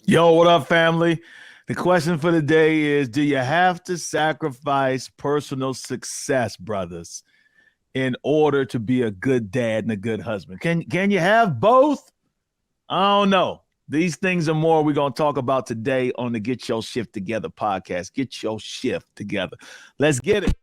Yo, what up, family? The question for the day is, do you have to sacrifice personal success, brothers, in order to be a good dad and a good husband? Can you have both? I don't know. These things and more we're going to talk about today on the Get Your Shift Together podcast. Get your shift together. Let's get it.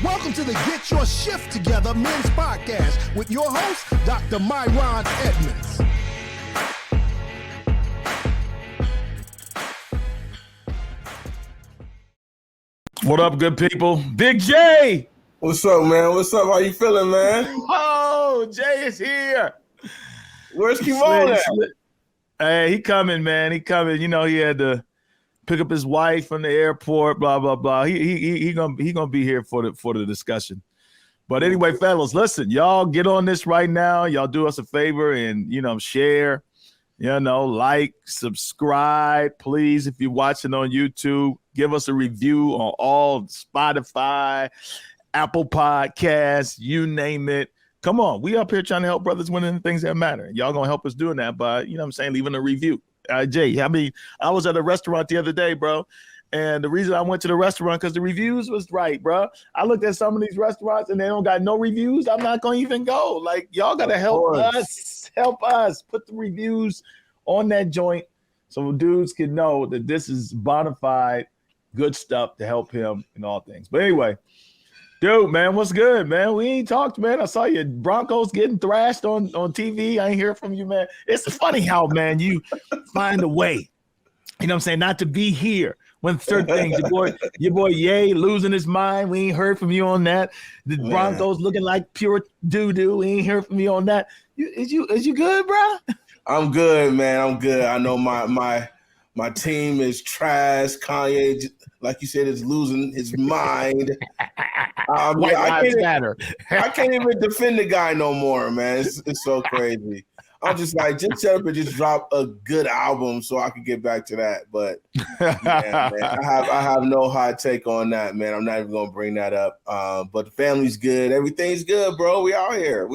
Welcome to the Get Your Shift Together Men's Podcast with your host, Dr. MyRon Edmonds. What up, good people? Big J! What's up, man? What's up? How you feeling, man? Oh, Jay is here. Where's Kymone at? Hey, he coming, man. He coming. You know, he had to pick up his wife from the airport, blah, blah, blah. He gonna be here for the discussion. But anyway, fellas, listen, y'all get on this right now. Y'all do us a favor and, share, like, subscribe, please. If you're watching on YouTube, give us a review on all Spotify, Apple Podcasts, you name it. Come on, we up here trying to help brothers win in the things that matter. Y'all gonna help us doing that by, leaving a review. Jay, I was at a restaurant the other day, bro. And the reason I went to the restaurant because the reviews was right, bro. I looked at some of these restaurants and they don't got no reviews. I'm not going to even go. Like, y'all got to help us put the reviews on that joint so dudes can know that this is bona fide good stuff to help him in all things. But anyway, dude, man, what's good, man? We ain't talked, man. I saw your Broncos getting thrashed on TV. I ain't hear from you, man. It's funny how, man, you find a way, not to be here when certain things, your boy Ye losing his mind. We ain't heard from you on that. The Broncos looking like pure doo-doo. We ain't heard from you on that. Is you good, bro? I'm good, man. I'm good. I know my team is trash. Kanye, like you said, is losing his mind. I can't even defend the guy no more, man. It's so crazy. I'm just like, just shut up and just drop a good album so I can get back to that. But yeah, man, I have no hot take on that, man. I'm not even gonna bring that up. But the family's good. Everything's good, bro. We out here.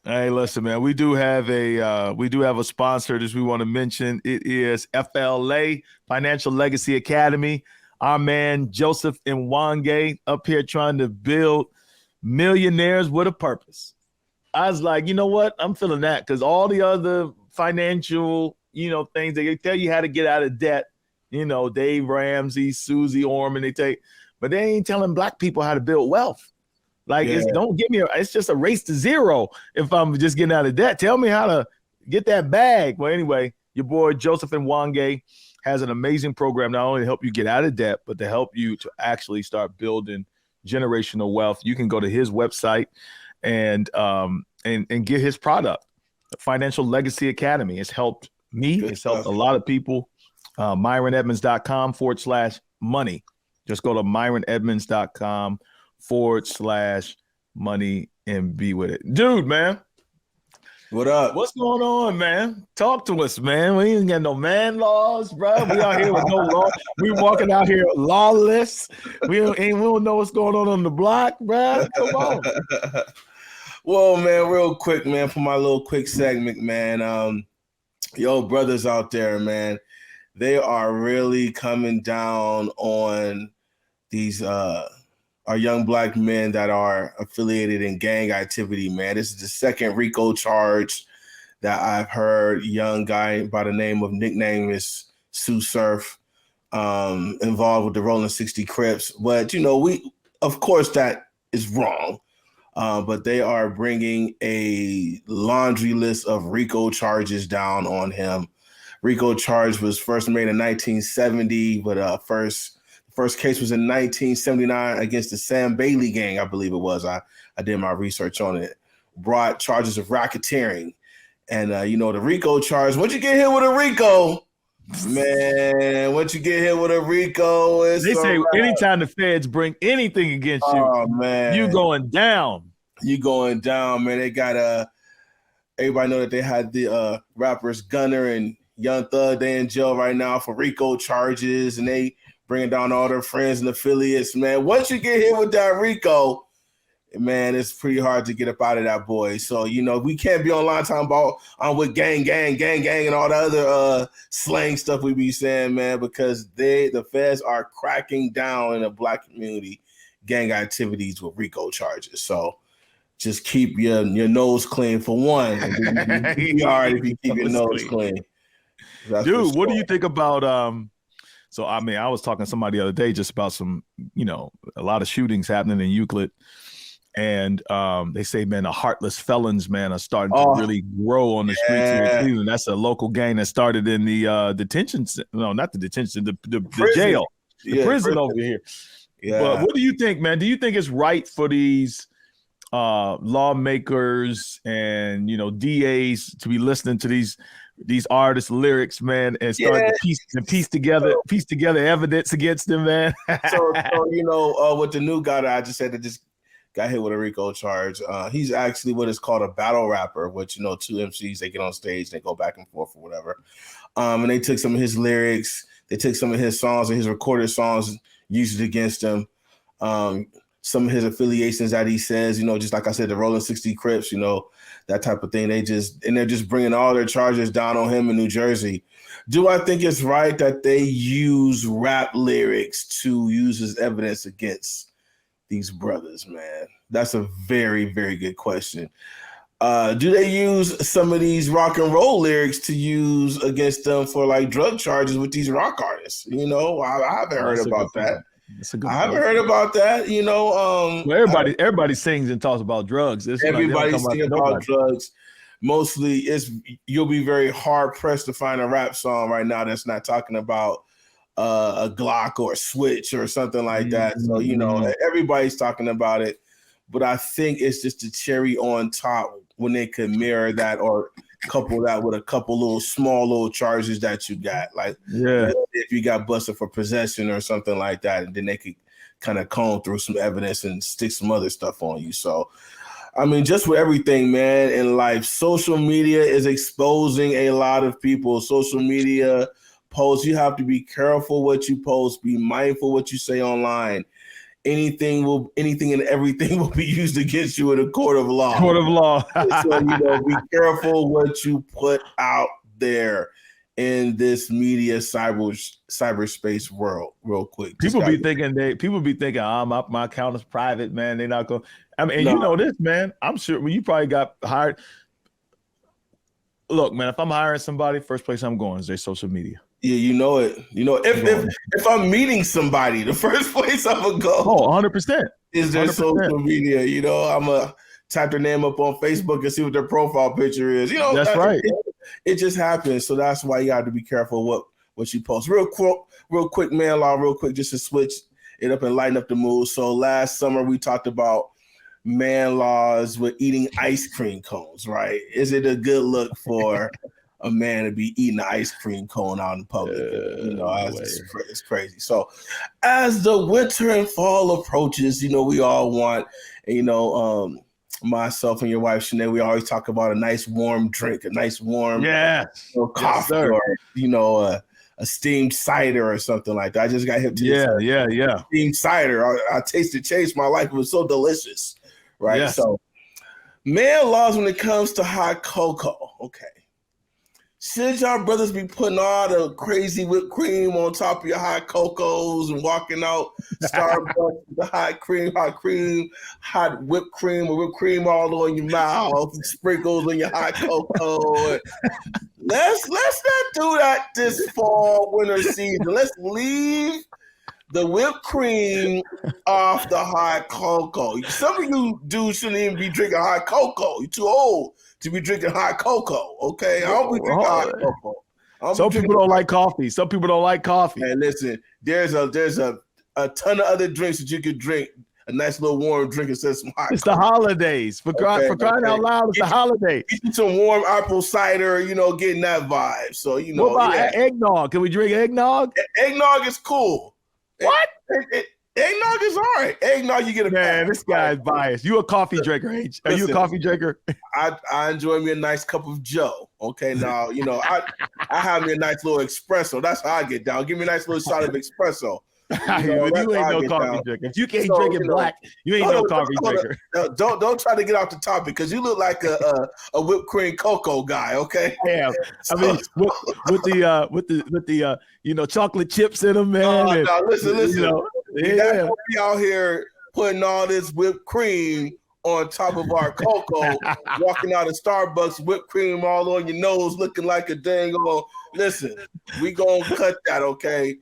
Hey, listen, man. We do have a sponsor that we want to mention. It is FLA, Financial Legacy Academy. Our man Joseph Nwange up here trying to build millionaires with a purpose. I was like, you know what? I'm feeling that because all the other financial, things they tell you how to get out of debt, Dave Ramsey, Susie Orman, but they ain't telling black people how to build wealth. Like, it's just a race to zero if I'm just getting out of debt. Tell me how to get that bag. Well, anyway, your boy Joseph Nwange has an amazing program not only to help you get out of debt, but to help you to actually start building generational wealth. You can go to his website and get his product, Financial Legacy Academy. It's helped me. It's helped a lot of people. MyronEdmonds.com/money. Just go to MyronEdmonds.com/money and be with it. Dude, man. What up? What's going on, man? Talk to us, man. We ain't got no man laws, bro. We out here with no law. We walking out here lawless. We don't know what's going on the block, bro. Come on. Well, man, real quick, man, for my little quick segment, man. Yo, brothers out there, man, they are really coming down on these our young black men that are affiliated in gang activity, man. This is the second RICO charge that I've heard. Young guy by the name of nickname is Sue Surf, involved with the Rolling 60 Crips. But, of course that is wrong. But they are bringing a laundry list of RICO charges down on him. RICO charge was first made in 1970, but first case was in 1979 against the Sam Bailey gang, I believe it was. I did my research on it. Brought charges of racketeering. And, the RICO charge, once you get hit with a RICO, man, once you get hit with a RICO, they say anytime the feds bring anything against you, man, you going down. You going down, man. They got everybody know that they had the rappers Gunner and Young Thug. They in jail right now for RICO charges, and they bringing down all their friends and affiliates. Man, once you get hit with that RICO, man, it's pretty hard to get up out of that, boy. So, we can't be online talking about with gang, and all the other slang stuff we be saying, man, because the feds are cracking down in the Black community gang activities with RICO charges. So just keep your nose clean for one. And you'll be all right if you keep your nose clean. Dude, what do you think about so I mean, I was talking to somebody the other day just about some, a lot of shootings happening in Euclid. And they say, man, the heartless felons, man, are starting to really grow on the streets here in Cleveland. That's a local gang that started in the detention. No, not the detention, the jail, the prison over here. Yeah. But what do you think, man? Do you think it's right for these lawmakers and, DAs to be listening to these artists' lyrics, man, and start to piece together evidence against them, man? so with the new guy that I just said that just got hit with a RICO charge. He's actually what is called a battle rapper, which, two MCs, they get on stage, they go back and forth or whatever. And they took some of his lyrics, they took some of his songs and his recorded songs, used it against him. Some of his affiliations that he says, just like I said, the Rolling 60 Crips, that type of thing. They're just bringing all their charges down on him in New Jersey. Do I think it's right that they use rap lyrics to use as evidence against these brothers, man? That's a very, very good question. Do they use some of these rock and roll lyrics to use against them for like drug charges with these rock artists? I haven't heard about that. I haven't heard about that. Well, everybody sings and talks about drugs. Everybody's singing about drugs. Mostly, you'll be very hard pressed to find a rap song right now that's not talking about a Glock or a switch or something like that. So, everybody's talking about it, but I think it's just a cherry on top when they could mirror that or couple that with a couple small little charges that you got. Like, if you got busted for possession or something like that, and then they could kind of comb through some evidence and stick some other stuff on you. So, I mean, just with everything, man, in life, social media is exposing a lot of people. Social media posts, you have to be careful what you post, be mindful what you say online. Anything and everything will be used against you in a court of law. So, be careful what you put out there in this media cyberspace world. Real quick, people be thinking, my account is private, man. They're not going. I mean, and this, man. I'm sure you probably got hired. Look, man, if I'm hiring somebody, first place I'm going is their social media. Yeah, you know it. If I'm meeting somebody, the first place I'm gonna go. 100%. Is their 100%. Social media. I'm gonna type their name up on Facebook and see what their profile picture is. That's right. It just happens. So that's why you got to be careful what you post. Real quick, man, real quick, just to switch it up and lighten up the mood. So last summer we talked about man laws with eating ice cream cones, right? Is it a good look for a man to be eating an ice cream cone out in public? It's crazy. So as the winter and fall approaches, we all want, myself and your wife, Sinead, we always talk about a nice warm drink, a nice warm coffee, or, a steamed cider or something like that. I just got hip to steamed cider. I tasted change my life. It was so delicious, right? Yes. So man laws when it comes to hot cocoa. Okay. Should y'all brothers be putting all the crazy whipped cream on top of your hot cocos and walking out Starbucks with the hot whipped cream or whipped cream all on your mouth, sprinkles on your hot cocoa? Let's not do that this fall, winter season. Let's leave the whipped cream off the hot cocoa. Some of you dudes shouldn't even be drinking hot cocoa. You're too old to be drinking hot cocoa, okay? I don't be drinking hot cocoa. Some people don't like coffee. Some people don't like coffee. Hey, listen, there's a ton of other drinks that you could drink. A nice little warm drink instead of some hot. It's cocoa. The holidays. For crying out loud, it's the holidays. Get you some warm apple cider, getting that vibe. So, What about eggnog? Can we drink eggnog? Eggnog is cool. What? Eggnog is all right. Eggnog, you get a Man, pass. this guy's biased. You a coffee drinker, ain't you? Are you a Listen, coffee drinker? I enjoy me a nice cup of Joe. Okay, now I have me a nice little espresso. That's how I get down. Give me a nice little shot of espresso. You ain't no coffee drinker. If you can't drink it black, you ain't no coffee drinker. Don't try to get off the topic because you look like a whipped cream cocoa guy. Okay. Yeah, I mean with the chocolate chips in them, man. No, listen. Yeah, we out here putting all this whipped cream on top of our cocoa, walking out of Starbucks, whipped cream all on your nose, looking like a dang old. Listen, we gonna cut that, okay?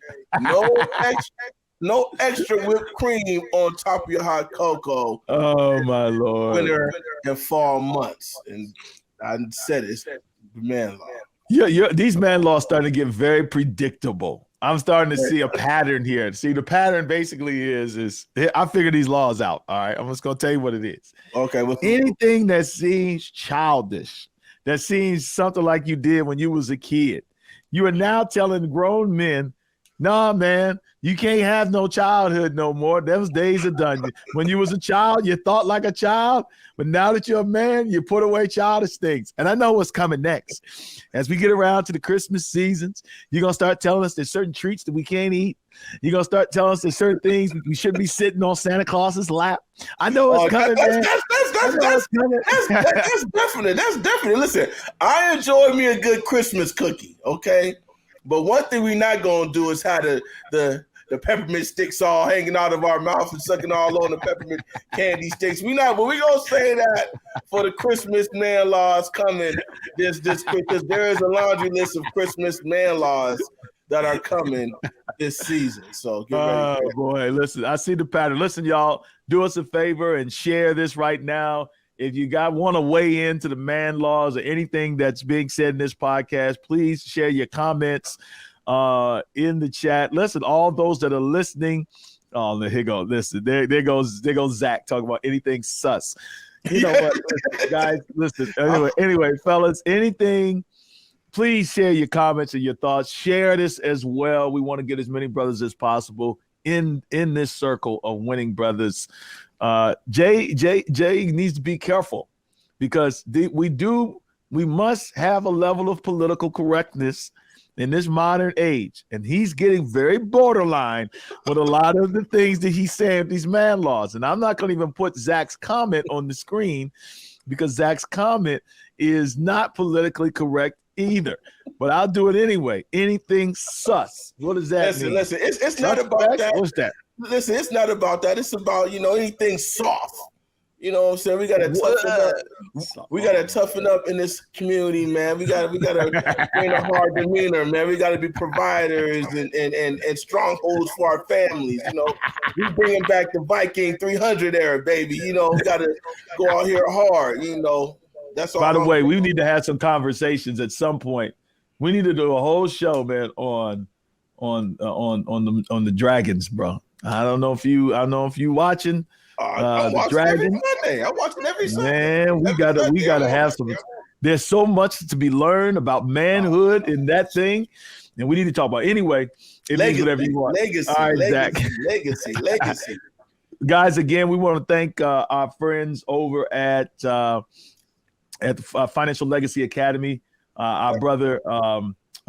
No extra whipped cream on top of your hot cocoa. Oh my Lord! Winter and fall months, and I said it's man law. Yeah, these man laws starting to get very predictable. I'm starting to see a pattern here. See, the pattern basically is I figured these laws out. All right, I'm just gonna tell you what it is. Okay, anything that seems childish, that seems something like you did when you was a kid, you are now telling grown men, nah, man, you can't have no childhood no more. Those days are done. When you was a child, you thought like a child, but now that you're a man, you put away childish things. And I know what's coming next. As we get around to the Christmas seasons, you're going to start telling us there's certain treats that we can't eat. You're going to start telling us there's certain things we shouldn't be sitting on Santa Claus's lap. I know it's coming, man. That's definite. That's definite. Listen, I enjoy me a good Christmas cookie, okay? But one thing we're not going to do is have the peppermint sticks all hanging out of our mouth and sucking all on the peppermint candy sticks. But we're going to say that for the Christmas man laws coming this because there is a laundry list of Christmas man laws that are coming this season. So get ready. Oh, boy. Listen, I see the pattern. Listen, y'all, do us a favor and share this right now. If you want to weigh into the man laws or anything that's being said in this podcast, please share your comments in the chat. Listen, all those that are listening. Oh, here goes. Listen, there goes Zach talking about anything sus. You know what, listen, guys? Listen. Anyway, fellas, anything. Please share your comments and your thoughts. Share this as well. We want to get as many brothers as possible in this circle of winning brothers. Jay needs to be careful because we must have a level of political correctness in this modern age, and he's getting very borderline with a lot of the things that he's saying with these man laws. And I'm not going to even put Zach's comment on the screen because Zach's comment is not politically correct either, but I'll do it anyway. Anything sus. What does that mean? Listen, it's not about that. What's that? Listen, it's not about that. It's about, anything soft. You know what I'm saying? We gotta toughen up. We gotta toughen up in this community, man. We gotta bring a hard demeanor, man. We gotta be providers and strongholds for our families. We bringing back the Viking 300 era, baby. We gotta go out here hard. That's all. By the way, we need to have some conversations at some point. We need to do a whole show, man, on the dragons, bro. I don't know if you watching. I'm watching Dragon. Every Sunday. I'm watching every Sunday. Man, we gotta have some. There's so much to be learned about manhood in that thing, and we need to talk about. Anyway, it means whatever you want. Legacy. All right, legacy. Zach. Legacy. Guys, again, we want to thank our friends over at the Financial Legacy Academy. Our brother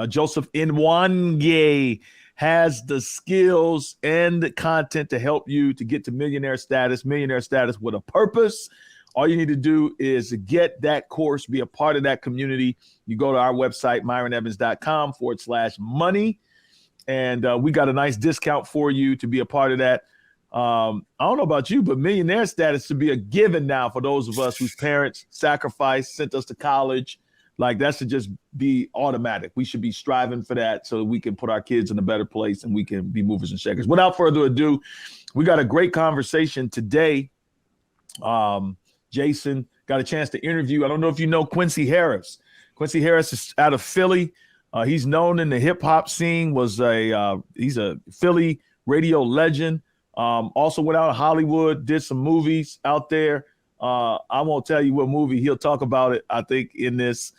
Joseph Nwange has the skills and the content to help you to get to millionaire status with a purpose. All you need to do is get that course, be a part of that community. You go to our website, myronevans.com/money. And we got a nice discount for you to be a part of that. I don't know about you, but millionaire status should be a given now for those of us whose parents sacrificed, sent us to college. Like that should just be automatic. We should be striving for that so we can put our kids in a better place and we can be movers and shakers. Without further ado, we got a great conversation today. Jason got a chance to interview. I don't know if you know Quincy Harris. Quincy Harris is out of Philly. He's known in the hip hop scene. He's a Philly radio legend. Also went out of Hollywood, did some movies out there. I won't tell you what movie. He'll talk about it, I think, in this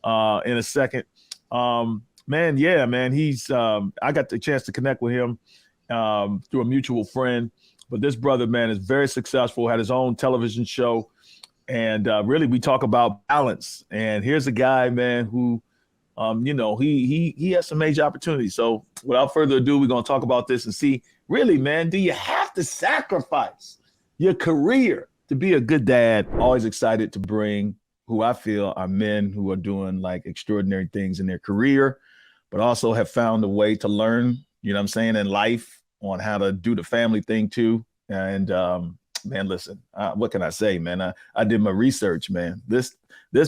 in a second. Man, he's I got the chance to connect with him. through a mutual friend. But this brother, man, is very successful, had his own television show. And really, we talk about balance. And here's a guy, man, who, he has some major opportunities. So without further ado, we're going to talk about this and see, really, man, do you have to sacrifice your career to be a good dad? Always excited to bring who I feel are men who are doing like extraordinary things in their career, but also have found a way to learn, you know what I'm saying, in life on how to do the family thing too. And man, listen, what can I say, man? I did my research, man. This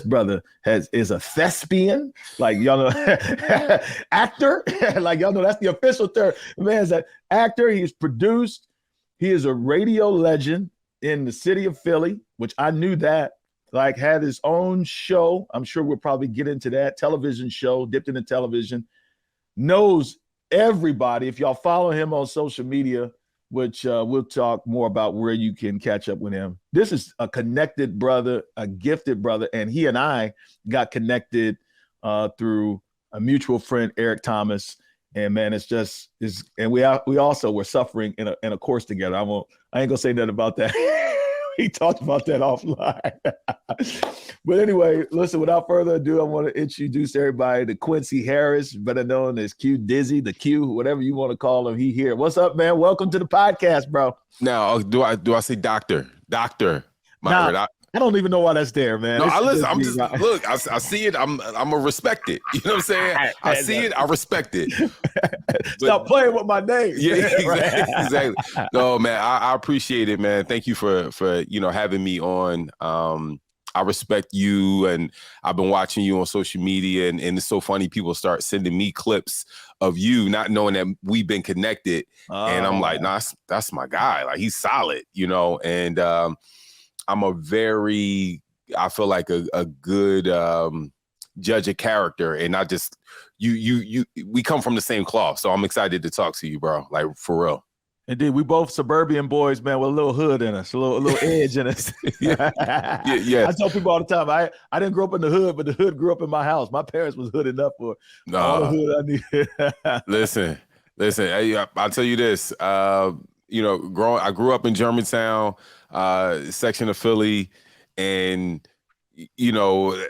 brother is a thespian, like y'all know, actor, like y'all know that's the official term. Man's an actor. He's produced. He is a radio legend in the city of Philly, which I knew that. Like had his own show. I'm sure we'll probably get into that television show, dipped into television. Knows everybody. If y'all follow him on social media, which we'll talk more about where you can catch up with him. This is a connected brother, a gifted brother, and he and I got connected through a mutual friend, Eric Thomas. And man, and we also were suffering in a course together. I ain't gonna say nothing about that. We talked about that offline. But anyway, listen, without further ado, I want to introduce everybody to Quincy Harris, better known as Q Dizzy, the Q, whatever you want to call him. He here. What's up, man? Welcome to the podcast, bro. Now, do I say doctor? Nah, I don't even know why that's there, man. No, I see it. I'm gonna respect it. You know what I'm saying? I see it. I respect it. Stop playing with my name. Yeah, exactly. No, man, I appreciate it, man. Thank you for having me on. I respect you, and I've been watching you on social media, and it's so funny. People start sending me clips of you, not knowing that we've been connected, and I'm like, nah, that's my guy. Like he's solid, and I'm I feel like a good judge of character, and not just we come from the same cloth. So I'm excited to talk to you, bro. Like for real. Indeed, we both suburban boys, man, with a little hood in us, a little edge in us. Yeah. I tell people all the time, I didn't grow up in the hood, but the hood grew up in my house. My parents was hood enough for all the hood I needed. Listen, I'll tell you this. I grew up in Germantown, section of Philly, and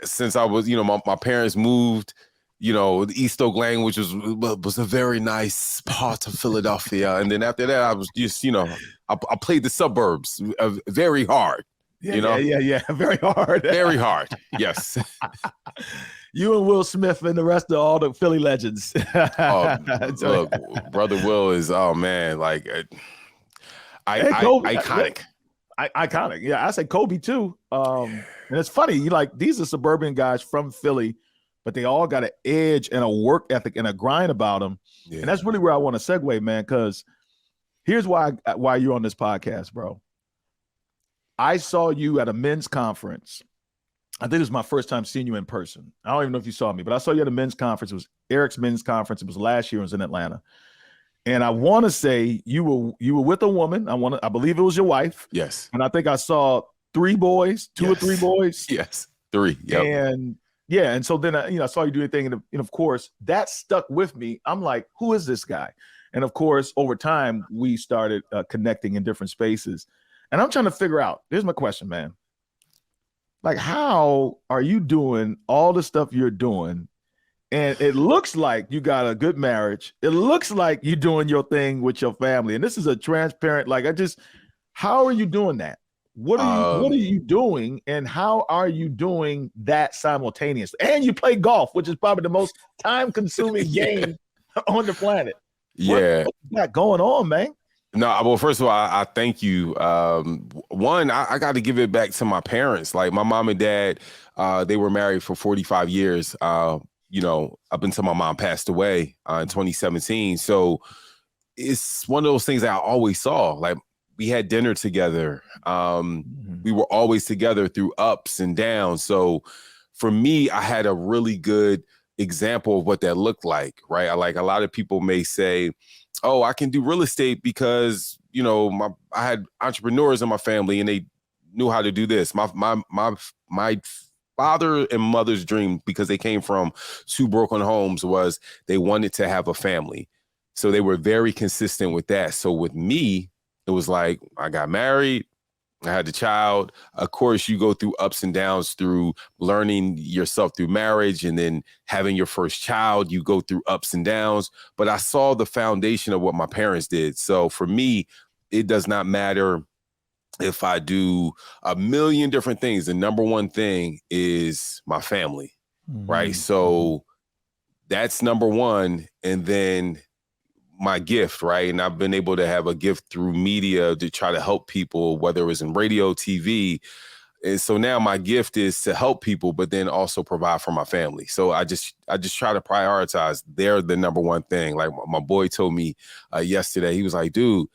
since I was, my parents moved. The East Oak language was a very nice part of Philadelphia. And then after that, I was just, I played the suburbs very hard. Yeah. Very hard. Very hard. Yes. You and Will Smith and the rest of all the Philly legends. Look, Brother Will is, oh man, like iconic. Iconic. Yeah, I say Kobe too. And it's funny, these are suburban guys from Philly, but they all got an edge and a work ethic and a grind about them. Yeah. And that's really where I want to segue, man, because here's why you're on this podcast, bro. I saw you at a men's conference. I think it was my first time seeing you in person. I don't even know if you saw me, but I saw you at a men's conference. It was Eric's men's conference. It was last year. It was in Atlanta. And I want to say you were with a woman. I believe it was your wife. Yes. And I think I saw two or three boys. Yes, 3. Yep. And yeah, and so then I saw you do your thing, and of course that stuck with me. I'm like, who is this guy? And of course, over time we started connecting in different spaces. And I'm trying to figure out. Here's my question, man. Like, how are you doing all the stuff you're doing? And it looks like you got a good marriage. It looks like you're doing your thing with your family. And this is a transparent. How are you doing that? What are you doing, and how are you doing that simultaneously? And you play golf, which is probably the most time-consuming game on the planet. Yeah, what you got going on, man? No, well, first of all, I thank you. One, I got to give it back to my parents. Like my mom and dad, they were married for 45 years. Up until my mom passed away in 2017. So it's one of those things that I always saw. Like, we had dinner together. We were always together through ups and downs. So for me, I had a really good example of what that looked like, right? Like a lot of people may say, oh, I can do real estate because, I had entrepreneurs in my family and they knew how to do this. My father and mother's dream, because they came from 2 broken homes, was they wanted to have a family. So they were very consistent with that. So with me, it was like I got married, I had the child. Of course, you go through ups and downs through learning yourself through marriage, and then having your first child, you go through ups and downs. But I saw the foundation of what my parents did. So for me, it does not matter if I do a million different things. The number one thing is my family, right? So that's number one. And then my gift, right? And I've been able to have a gift through media to try to help people, whether it was in radio, TV. And so now my gift is to help people, but then also provide for my family. So I just try to prioritize. They're the number one thing. Like my boy told me yesterday, he was like, dude,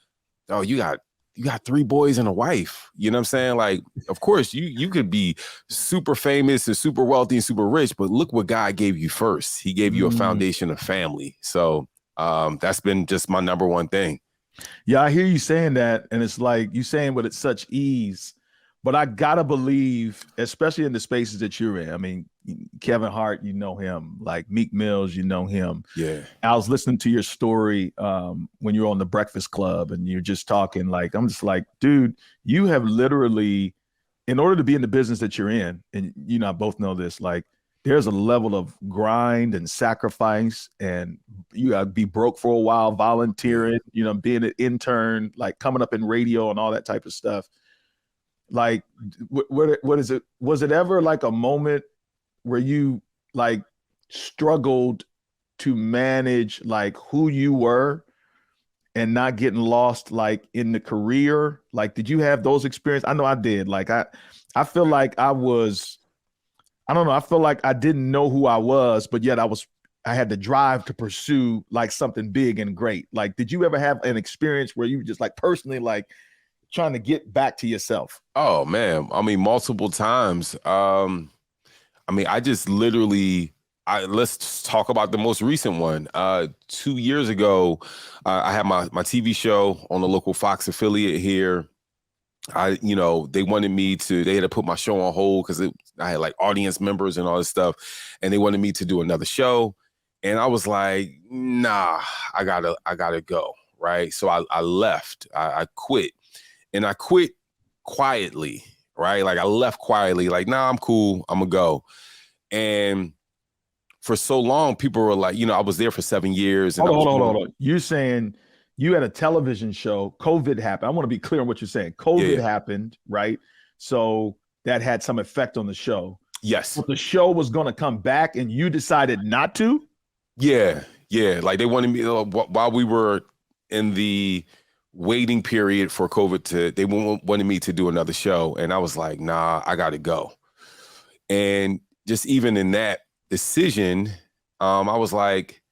oh, you got 3 boys and a wife. You know what I'm saying? Like, of course, you could be super famous and super wealthy and super rich, but look what God gave you first. He gave you a foundation of family. So that's been just my number one thing. Yeah, I hear you saying that, and it's like you saying with such ease. But I gotta believe, especially in the spaces that you're in. I mean, Kevin Hart, you know him. Like Meek Mills, you know him. Yeah. I was listening to your story when you were on the Breakfast Club, and you're just talking. Like, I'm just like, dude, you have literally, in order to be in the business that you're in, and you and I both know this, like, there's a level of grind and sacrifice, and you gotta be broke for a while, volunteering, you know, being an intern, like coming up in radio and all that type of stuff. Like, what is it? Was it ever like a moment where you like struggled to manage like who you were and not getting lost like in the career? Like, did you have those experiences? I know I did. Like, I feel like I don't know. I feel like I didn't know who I was, but yet I had the drive to pursue like something big and great. Like, did you ever have an experience where you were just like personally like trying to get back to yourself? Oh man, I mean, multiple times. I mean, I just literally, let's just talk about the most recent one. 2 years ago, I had my TV show on the local Fox affiliate here. They wanted me to, they had to put my show on hold because I had like audience members and all this stuff, and they wanted me to do another show. And I was like, nah, I gotta go. Right. So I left, I quit, and I quit quietly. Right. Like I left quietly, like, nah, I'm cool. I'm gonna go. And for so long, people were like, I was there for 7 years. And hold on. You're saying you had a television show, COVID happened. I want to be clear on what you're saying. COVID happened, right? So that had some effect on the show. Yes. But the show was going to come back and you decided not to? Yeah. Like they wanted me, while we were in the waiting period for COVID they wanted me to do another show. And I was like, nah, I got to go. And just even in that decision, I was like,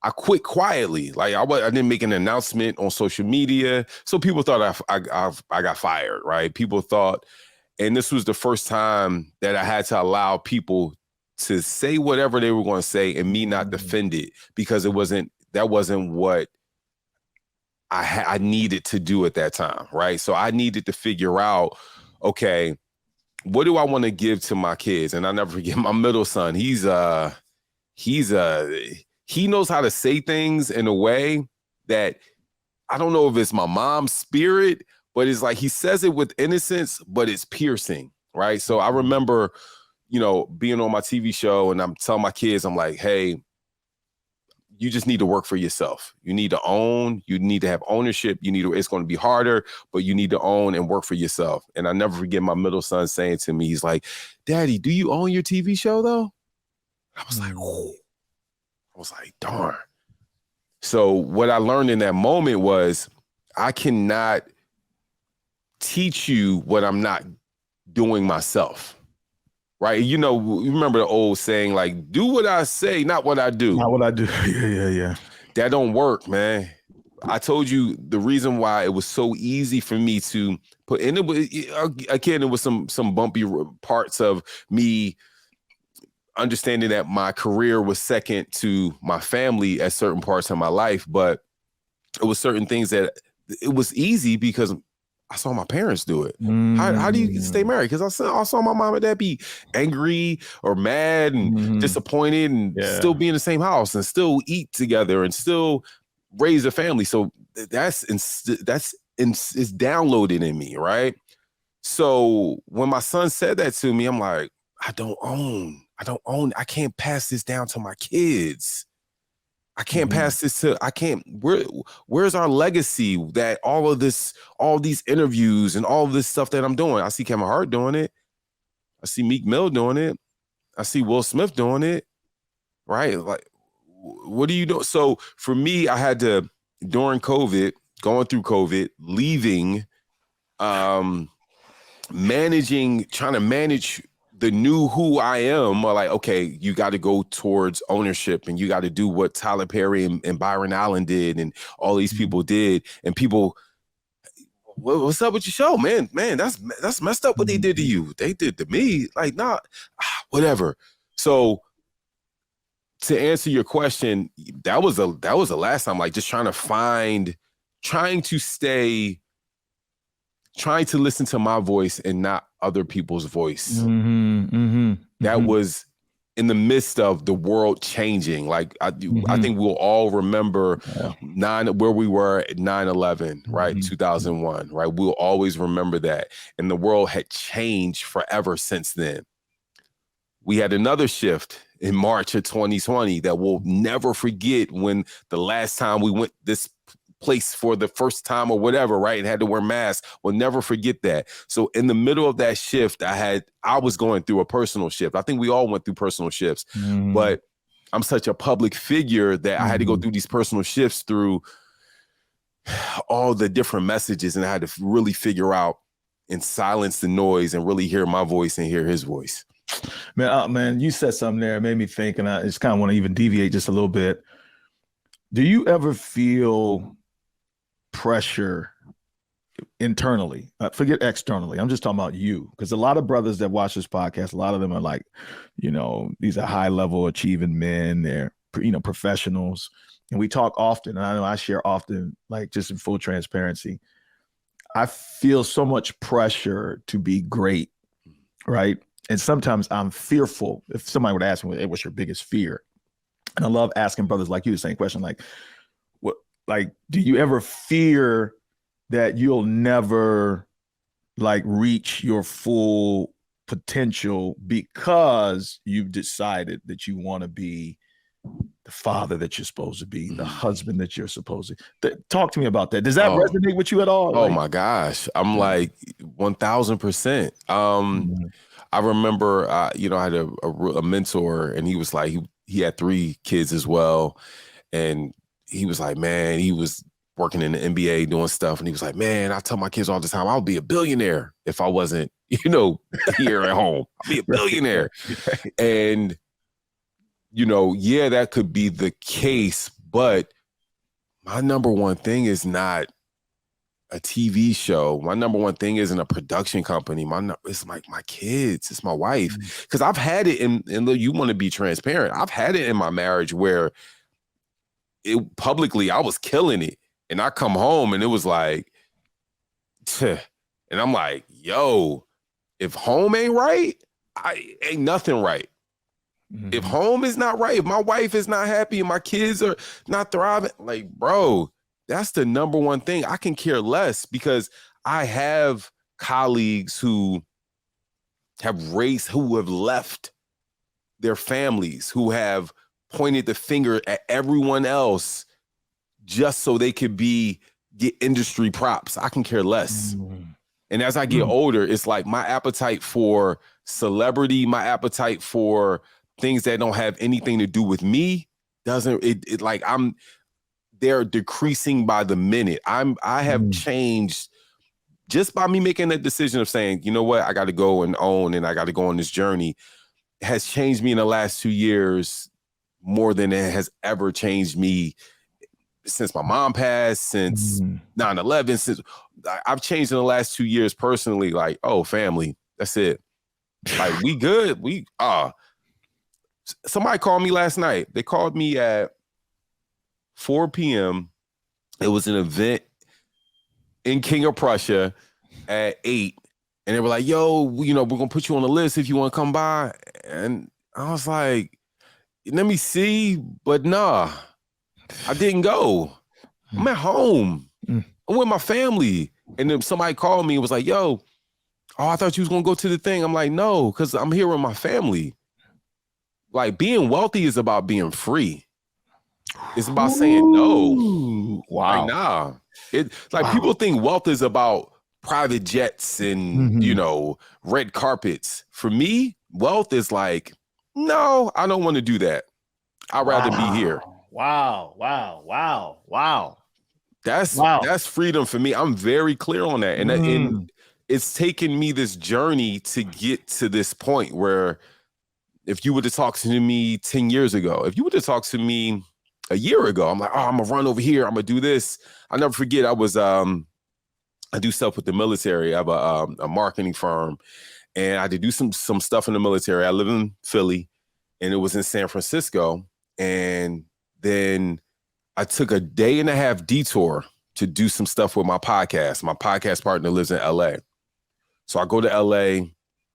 I quit quietly. Like I didn't make an announcement on social media. So people thought I got fired, right? People thought, and this was the first time that I had to allow people to say whatever they were going to say and me not defend it, because that wasn't what I needed to do at that time, right? So I needed to figure out, okay, what do I want to give to my kids? And I'll never forget my middle son. He knows how to say things in a way that I don't know if it's my mom's spirit, but it's like he says it with innocence, but it's piercing, right? So I remember, being on my TV show and I'm telling my kids, I'm like, hey, you just need to work for yourself. You need to own, you need to have ownership. It's going to be harder, but you need to own and work for yourself. And I never forget my middle son saying to me, he's like, Daddy, do you own your TV show though? I was like, oh. I was like, darn. So what I learned in that moment was I cannot teach you what I'm not doing myself. Right. You remember the old saying, like, do what I say, not what I do. Not what I do. Yeah. That don't work, man. I told you the reason why it was so easy for me to put, and it was some bumpy parts of me understanding that my career was second to my family at certain parts of my life, but it was certain things that it was easy because I saw my parents do it. How do you stay married? Because I saw my mom and dad be angry or mad and disappointed and still be in the same house and still eat together and still raise a family. So that's it's downloaded in me, right? So when my son said that to me, I'm like, I can't pass this down to my kids. I can't pass this where's our legacy that all these interviews and all this stuff that I'm doing? I see Kevin Hart doing it. I see Meek Mill doing it. I see Will Smith doing it. Right? Like, what do you do? So for me, I had to, during COVID, going through COVID, leaving, trying to manage the new who I am, like, okay, you got to go towards ownership and you got to do what Tyler Perry and Byron Allen did and all these people did. And people, what's up with your show, man? Man, that's messed up what they did to you. They did to me, like, nah, whatever. So to answer your question, that was the last time, like, just trying to listen to my voice and not other people's voice. That was in the midst of the world changing. Like, I think we'll all remember where we were at 9/11, right? 2001, right? We'll always remember that. And the world had changed forever since then. We had another shift in March of 2020 that we'll never forget, when the last time we went this place for the first time or whatever, right, and had to wear masks. We'll never forget that. So in the middle of that shift, I was going through a personal shift. I think we all went through personal shifts, but I'm such a public figure that I had to go through these personal shifts through all the different messages, and I had to really figure out and silence the noise and really hear my voice and hear his voice. Man, you said something there. It made me think, and I just kind of want to even deviate just a little bit. Do you ever feel pressure internally? Forget externally. I'm just talking about you, because a lot of brothers that watch this podcast, a lot of them are like, these are high level achieving men. They're, professionals. And we talk often, and I know I share often, like, just in full transparency, I feel so much pressure to be great, right? And sometimes I'm fearful. If somebody would ask me, hey, what's your biggest fear? And I love asking brothers like you the same question, like, do you ever fear that you'll never, like, reach your full potential because you've decided that you want to be the father that you're supposed to be, the husband that you're supposed to? Talk to me about that. Does that resonate with you at all? Oh, my gosh. I'm like 1000%. I remember, I had a mentor, and he was like, he had 3 kids as well. And he was like, man, he was working in the NBA doing stuff. And he was like, man, I tell my kids all the time, I'll be a billionaire if I wasn't, here at home. I'll be a billionaire. And, that could be the case. But my number one thing is not a TV show. My number one thing isn't a production company. It's like my kids. It's my wife. Because I've had it and you want to be transparent. I've had it in my marriage where publicly I was killing it, and I come home and it was like, and I'm like, yo, if home ain't right, ain't nothing right. If home is not right, if my wife is not happy and my kids are not thriving, like, bro, that's the number one thing. I can care less, because I have colleagues who have left their families, who have pointed the finger at everyone else just so they could get industry props. I can care less. And as I get older, it's like my appetite for celebrity, my appetite for things that don't have anything to do with me they're decreasing by the minute. I have changed just by me making that decision of saying, you know what, I got to go and own, and I got to go on this journey. It has changed me in the last 2 years more than it has ever changed me since my mom passed, since 9/11, since I've changed in the last 2 years personally. Like, oh, family, that's it. Like, we good. Somebody called me last night. They called me at 4 p.m. It was an event in King of Prussia. at 8, and they were like, "Yo, we're gonna put you on the list if you want to come by." And I was like, "Let me see," but nah, I didn't go. I'm at home. I'm with my family. And then somebody called me and was like, "Yo, I thought you was gonna go to the thing." I'm like, "No, because I'm here with my family." Like, being wealthy is about being free. It's about saying no. Ooh, wow. Like, nah. People think wealth is about private jets and red carpets. For me, wealth is like, no, I don't want to do that. I'd rather be here. Wow. That's freedom for me. I'm very clear on that. And it's taken me this journey to get to this point where if you were to talk to me 10 years ago, if you were to talk to me a year ago, I'm like, I'm gonna run over here. I'm gonna do this. I'll never forget. I do stuff with the military. I have a marketing firm, and I had to do some stuff in the military. I live in Philly, and it was in San Francisco. And then I took a 1.5-day detour to do some stuff with my podcast. My podcast partner lives in LA. So I go to LA,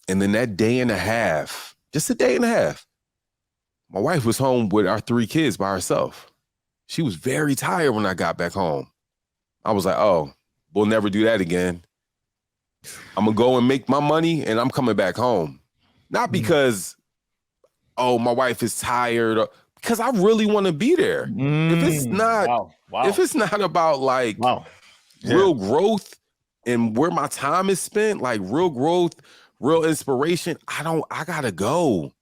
and then that 1.5 days, just a 1.5 days, my wife was home with our 3 kids by herself. She was very tired when I got back home. I was like, oh, we'll never do that again. I'm going to go and make my money, and I'm coming back home. Not because, my wife is tired, because I really want to be there. If it's not, if it's not about like real growth and where my time is spent, like real growth, real inspiration, I gotta go.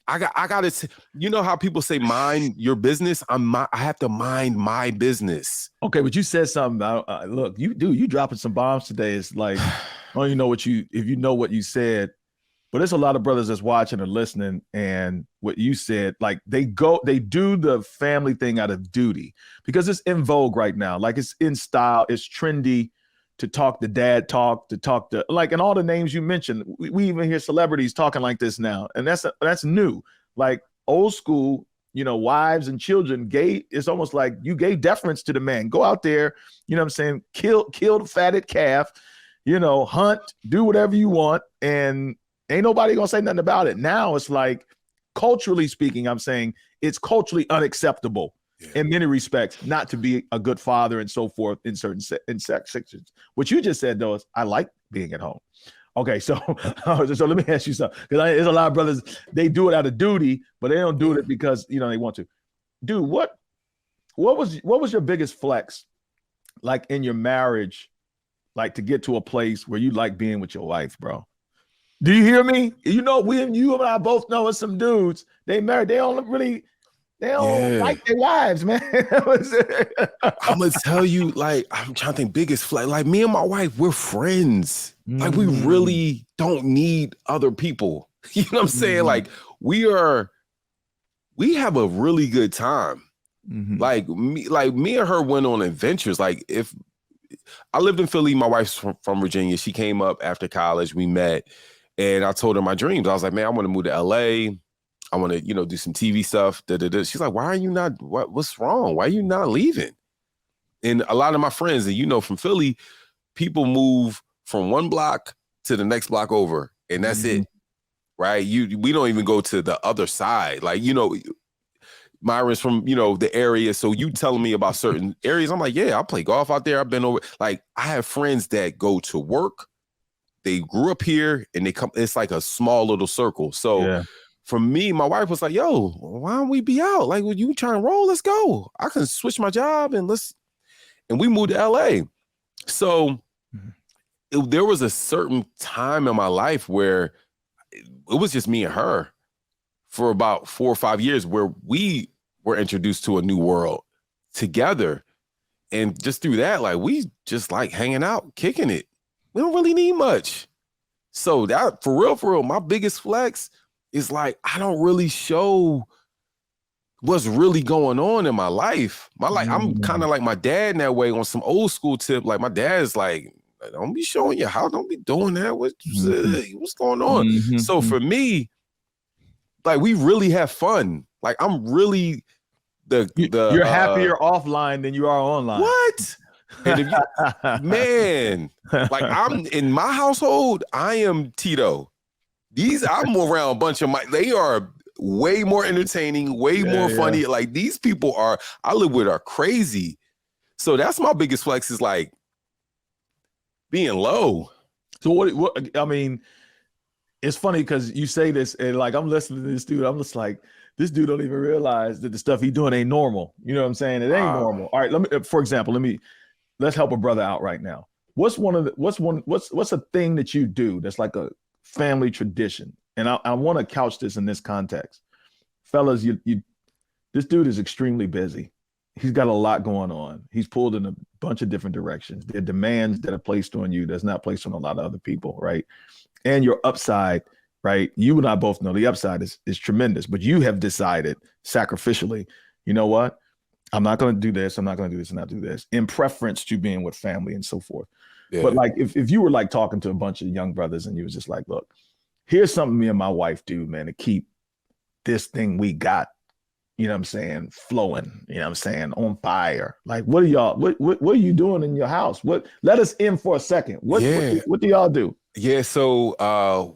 I gotta, you know how people say mind your business? I have to mind my business. Okay, but you said something about, look, you dropping some bombs today. It's like, I don't even know if you know what you said, but there's a lot of brothers that's watching or listening, and what you said, like they do the family thing out of duty because it's in vogue right now. Like it's in style, it's trendy to talk the dad talk, to talk to, like, and all the names you mentioned, we even hear celebrities talking like this now. And that's new. Like old school, wives and children it's almost like you gave deference to the man. Go out there, you know what I'm saying? Kill the fatted calf, hunt, do whatever you want. And ain't nobody gonna say nothing about it. Now it's like, culturally speaking, I'm saying it's culturally unacceptable in many respects not to be a good father and so forth in certain sections. What you just said though is, I like being at home. Okay, so let me ask you something, because there's a lot of brothers, they do it out of duty, but they don't do it because they want to. Dude, what was your biggest flex, like in your marriage, like to get to a place where you like being with your wife, bro? Do you hear me? You and I both know it's some dudes, they married, they don't like their wives, man. I'm gonna tell you, like, I'm trying to think biggest flag. Like me and my wife, we're friends. Like we really don't need other people. You know what I'm saying? Like we have a really good time. Like me and her went on adventures. Like if I lived in Philly, my wife's from Virginia. She came up after college. We met, and I told her my dreams. I was like, man, I want to move to LA. I want to, do some TV stuff. She's like, why are you not, what's wrong? Why are you not leaving? And a lot of my friends, and from Philly, people move from one block to the next block over, and that's it, right? We don't even go to the other side. Like, MyRon's from, the area. So you telling me about certain areas. I'm like, yeah, I play golf out there. I've been over. Like, I have friends that go to work. They grew up here, and they come, it's like a small little circle. So for me, my wife was like, yo, why don't we be out? Like, when you trying to roll, let's go. I can switch my job and we moved to LA. So there was a certain time in my life where it was just me and her for about 4 or 5 years, where we were introduced to a new world together. And just through that, like, we just like hanging out, kicking it. We don't really need much. So that, for real, my biggest flex is like, I don't really show what's really going on in my life. I'm kind of like my dad in that way, on some old school tip. Like my dad's like, don't be showing your house, don't be doing that. What's going on? So for me, like, we really have fun. Like, I'm really you're happier offline than you are online. What? And if you, man, like I'm in my household, I am Tito. I'm around a bunch of they are way more entertaining, way more funny. Like these people I live with are crazy. So that's my biggest flex is like being low. So what I mean, it's funny because you say this and like I'm listening to this dude, I'm just like, this dude don't even realize that the stuff he doing ain't normal. You know what I'm saying? It ain't normal. All right, for example, let's help a brother out right now. What's a thing that you do that's like a family tradition? And I want to couch this in this context. Fellas, this dude is extremely busy. He's got a lot going on. He's pulled in a bunch of different directions. There are demands that are placed on you that's not placed on a lot of other people, right? And your upside, right? You and I both know the upside is tremendous, but you have decided sacrificially, you know what? I'm not going to do this. I'm not going to do this and not do this in preference to being with family and so forth. Yeah. But like, if you were like talking to a bunch of young brothers and you was just like, look, here's something me and my wife do, man, to keep this thing we got, you know what I'm saying, flowing, you know what I'm saying, on fire. Like, what are you doing in your house? Let us in for a second. What do y'all do? Yeah, so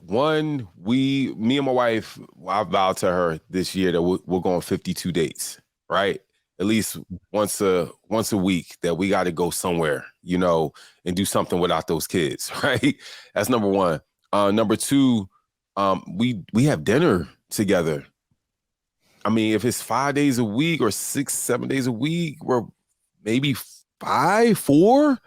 me and my wife, I vowed to her this year that we're going 52 dates, right? At least once a week that we got to go somewhere, you know, and do something without those kids, right? That's number one. Number two, we have dinner together. I mean, if it's 5 days a week or 6, 7 days a week, we're maybe 4.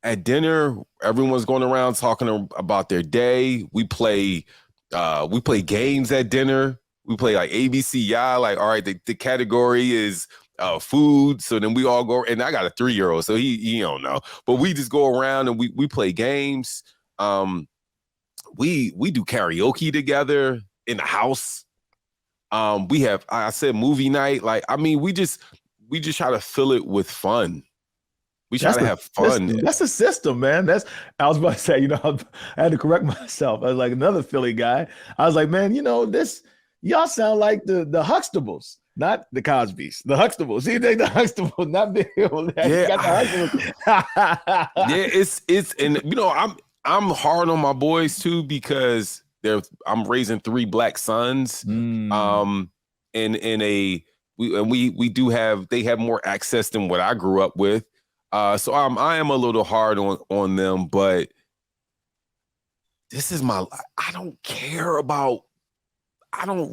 At dinner, everyone's going around talking about their day. We play games at dinner. We play like ABC, like, all right, the category is food. So then we all go, and I got a 3-year-old, so he don't know. But we just go around and we play games. We do karaoke together in the house. We have, I said, movie night. Like, I mean, we just try to fill it with fun. We try to have fun. That's a system, man. I was about to say, you know, I had to correct myself. I was like another Philly guy. I was like, man, you know, y'all sound like the Huxtables, not the Cosbys. The Huxtables. See, they the Huxtables, not Bill. Yeah, it's and you know, I'm hard on my boys too because I'm raising 3 black sons. And they have more access than what I grew up with. So I am a little hard on them, but this is I don't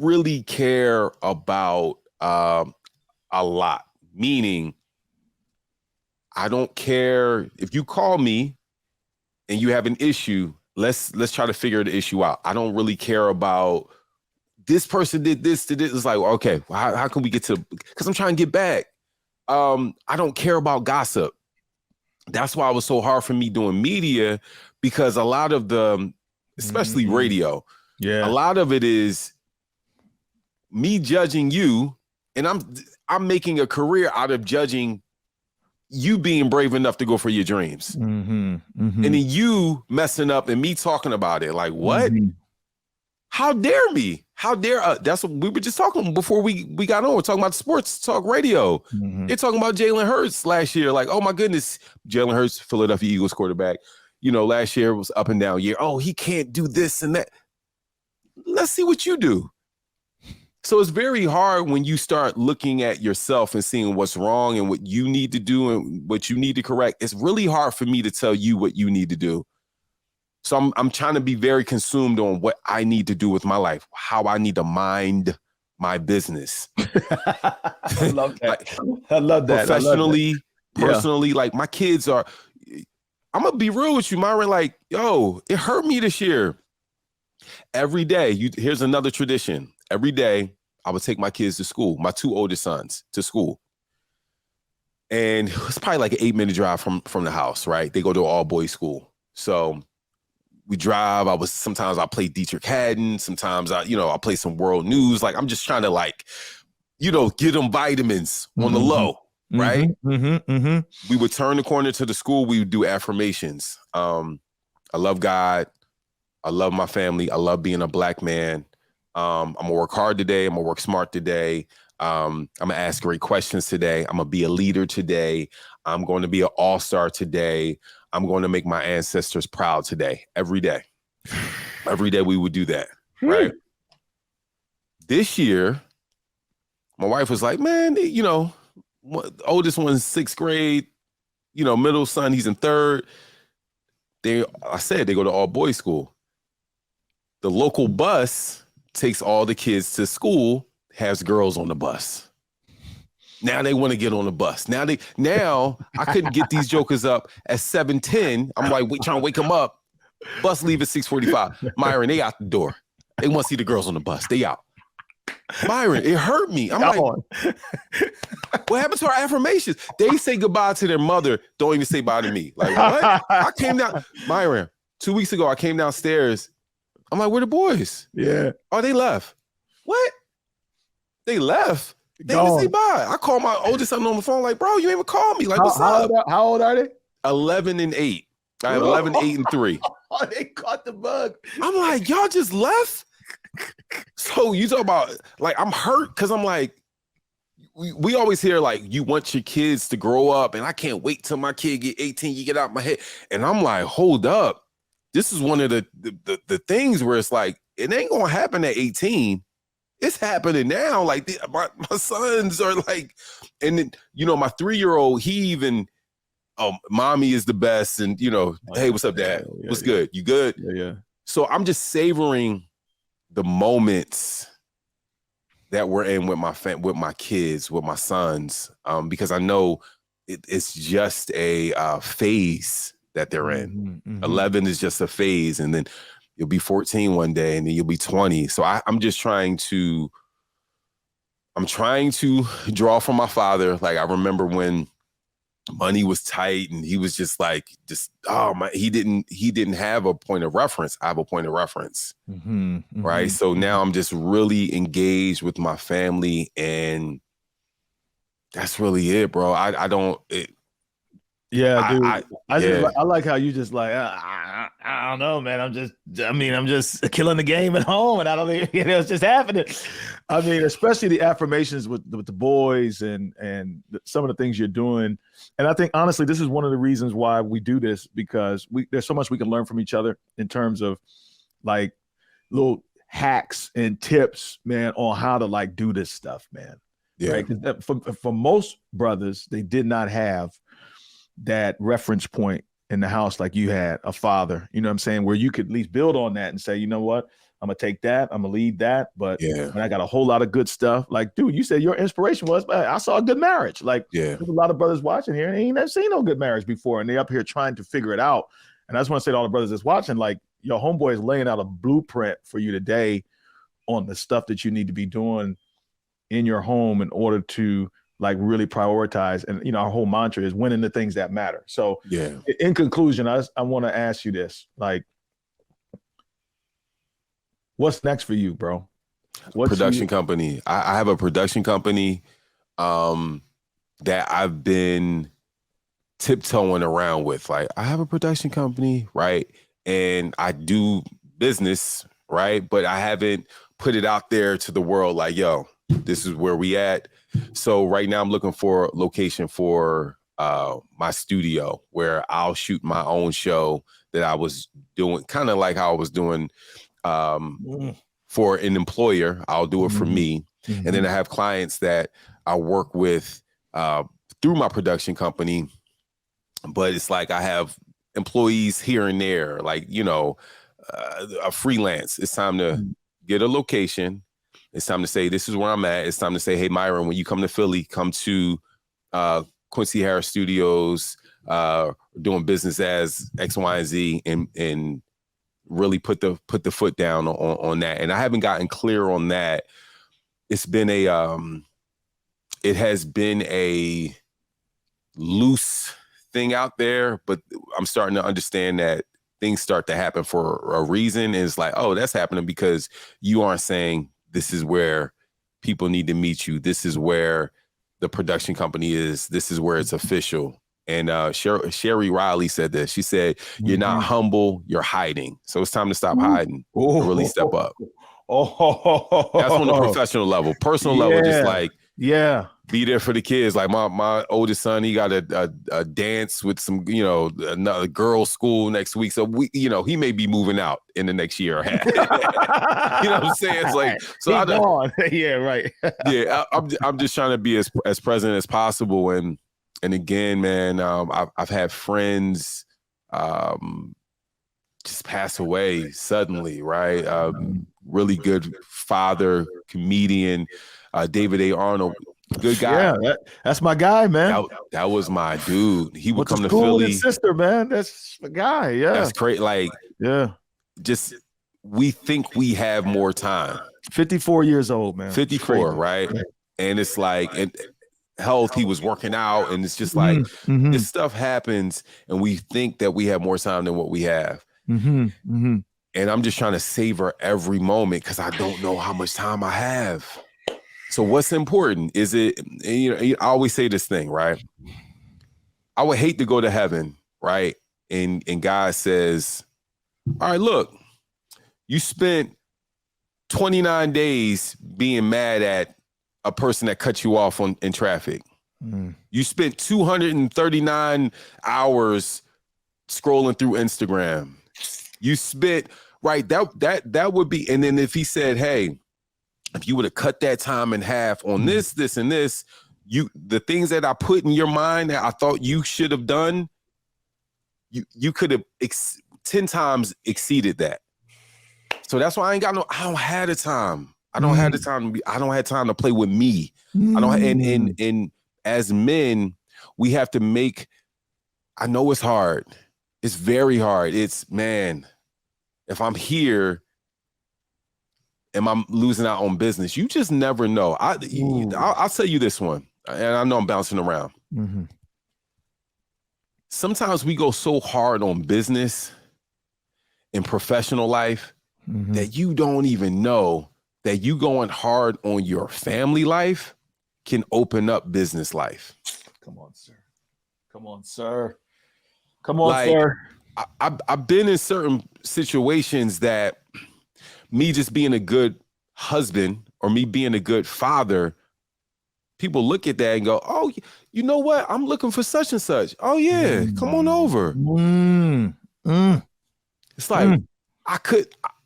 really care about a lot. Meaning, I don't care if you call me and you have an issue. Let's try to figure the issue out. I don't really care about this person did this. It's like, okay, well, how can we get to? Because I'm trying to get back. I don't care about gossip. That's why it was so hard for me doing media, because a lot of especially radio, a lot of it is me judging you, and I'm making a career out of judging you being brave enough to go for your dreams. And then you messing up and me talking about it. Like, what? How dare me? How dare that's what we were just talking before we got on. We're talking about sports talk radio. They're talking about Jalen Hurts last year. Like, oh my goodness, Jalen Hurts, Philadelphia Eagles quarterback. You know, last year was up and down year. Oh, he can't do this and that. Let's see what you do. So it's very hard when you start looking at yourself and seeing what's wrong and what you need to do and what you need to correct. It's really hard for me to tell you what you need to do. So I'm trying to be very consumed on what I need to do with my life, how I need to mind my business. I love that. I love that. Professionally, personally, like my kids are, I'm going to be real with you, MyRon. Like, yo, it hurt me this year. Every day, here's another tradition. Every day, I would take my kids to school, my 2 oldest sons to school. And it's probably like an 8-minute drive from the house, right? They go to an all-boys school. So we drive. Sometimes I play Dietrich Haddon. Sometimes I play some world news. Like, I'm just trying to get them vitamins on the low, right? We would turn the corner to the school. We would do affirmations. I love God. I love my family. I love being a black man. I'm gonna work hard today. I'm gonna work smart today. I'm gonna ask great questions today. I'm gonna be a leader today. I'm going to be an all-star today. I'm going to make my ancestors proud today. Every day we would do that, right? This year, my wife was like, man, you know, oldest one's 6th grade, you know, middle son, he's in 3rd. I said they go to all boys school. The local bus takes all the kids to school, has girls on the bus. Now they want to get on the bus. Now I couldn't get these jokers up at 7:10. I'm like, trying to wake them up. Bus leave at 6:45. MyRon, they out the door. They want to see the girls on the bus. They out. MyRon, it hurt me. I'm like, what happened to our affirmations? They say goodbye to their mother, don't even say bye to me. Like, what? I came down, MyRon, 2 weeks ago, I came downstairs. I'm like, where the boys? Yeah. Oh, they left. What? They left? They didn't say bye. I called my oldest son on the phone, like, bro, you ain't even call me. Like, what's up? How old are they? 11 and 8. I have 11, 8, and 3. Oh, they caught the bug. I'm like, y'all just left? So you talk about, like, I'm hurt because I'm like, we always hear, like, you want your kids to grow up, and I can't wait till my kid get 18, you get out my head. And I'm like, hold up. This is one of the things where it's like, it ain't going to happen at 18. It's happening now. Like, my sons are like, and then, you know, my 3-year-old, he even, mommy is the best. And, you know, hey, what's up, Dad? What's good? You good? Yeah. So I'm just savoring the moments that we're in with my kids, with my sons, because I know it's just a phase that they're in. 11 is just a phase, and then you'll be 14 one day, and then you'll be 20. So I'm trying to draw from my father. Like, I remember when money was tight and he was just like, he didn't have a point of reference. I have a point of reference. Right. So now I'm just really engaged with my family, and that's really it, bro. Yeah, dude. I like how you just like, I don't know, man. I'm just killing the game at home, and I don't think, you know, it's just happening. I mean, especially the affirmations with the boys and some of the things you're doing. And I think, honestly, this is one of the reasons why we do this, because there's so much we can learn from each other in terms of, like, little hacks and tips, man, on how to, like, do this stuff, man. Yeah. Right? For most brothers, they did not have that reference point in the house like you had, a father, you know what I'm saying, where you could at least build on that and say, you know what, I'm gonna take that, I'm gonna lead that, but when I got a whole lot of good stuff, like, dude, you said your inspiration was, I saw a good marriage. Like, there's a lot of brothers watching here and they ain't never seen no good marriage before, and they up here trying to figure it out. And I just want to say to all the brothers that's watching, like, your homeboy is laying out a blueprint for you today on the stuff that you need to be doing in your home in order to, like, really prioritize. And, you know, our whole mantra is winning the things that matter. So in conclusion, I want to ask you this, like, what's next for you, bro? Production company. I have a production company that I've been tiptoeing around with. Like, I have a production company, right? And I do business, right? But I haven't put it out there to the world like, yo, this is where we at. So right now I'm looking for a location for my studio where I'll shoot my own show that I was doing, kind of like how I was doing for an employer. I'll do it for me. And then I have clients that I work with through my production company, but it's like I have employees here and there, like, you know, a freelance. It's time to get a location. It's time to say, this is where I'm at. It's time to say, hey, MyRon, when you come to Philly, come to Quincy Harris Studios, doing business as X, Y, and Z, and really put the foot down on that. And I haven't gotten clear on that. It's been it has been a loose thing out there, but I'm starting to understand that things start to happen for a reason. And it's like, oh, that's happening because you aren't saying, this is where people need to meet you. This is where the production company is. This is where it's official. And Sherry Riley said this. She said, you're not humble, you're hiding. So it's time to stop hiding and really step up. That's on the professional level. Personal level, just like, Yeah. Be there for the kids. Like my oldest son, he got a dance with some, another girls' school next week. So he may be moving out in the next year or half. You know what I'm saying? It's like, so He gone. Yeah, right. yeah, I'm just trying to be as present as possible. And again, man, I've had friends just pass away suddenly, right? Really good father, comedian, David A. Arnold. Good guy. Yeah, that's my guy, man. That was my dude. He would come to school Philly. With his sister, man. That's the guy. Yeah, that's great. Like, yeah, just we think we have more time. 54 years old, man. 54, right? And it's like, and health. He was working out, and it's just like this stuff happens, and we think that we have more time than what we have. And I'm just trying to savor every moment because I don't know how much time I have. So what's important? Is it, I always say this thing, right? I would hate to go to heaven, right? And God says, all right, look, you spent 29 days being mad at a person that cut you off in traffic. You spent 239 hours scrolling through Instagram. You spent, right, that would be, and then if he said, hey, if you would have cut that time in half on this, and this, the things that I put in your mind that I thought you should have done, you could have 10 times exceeded that. So that's why I don't have the time. I don't have the time. I don't have time to play with me. I don't. And as men, we have to make. I know it's hard. It's very hard. It's, man, if I'm here, am I losing out on business? You just never know. I'll tell you this one, and I know I'm bouncing around. Sometimes we go so hard on business in professional life that you don't even know that you going hard on your family life can open up business life. Come on, sir. Come on, sir. Come on, sir. I've been in certain situations that me just being a good husband or me being a good father, people look at that and go, oh, you know what? I'm looking for such and such. Oh, yeah, come on over. It's like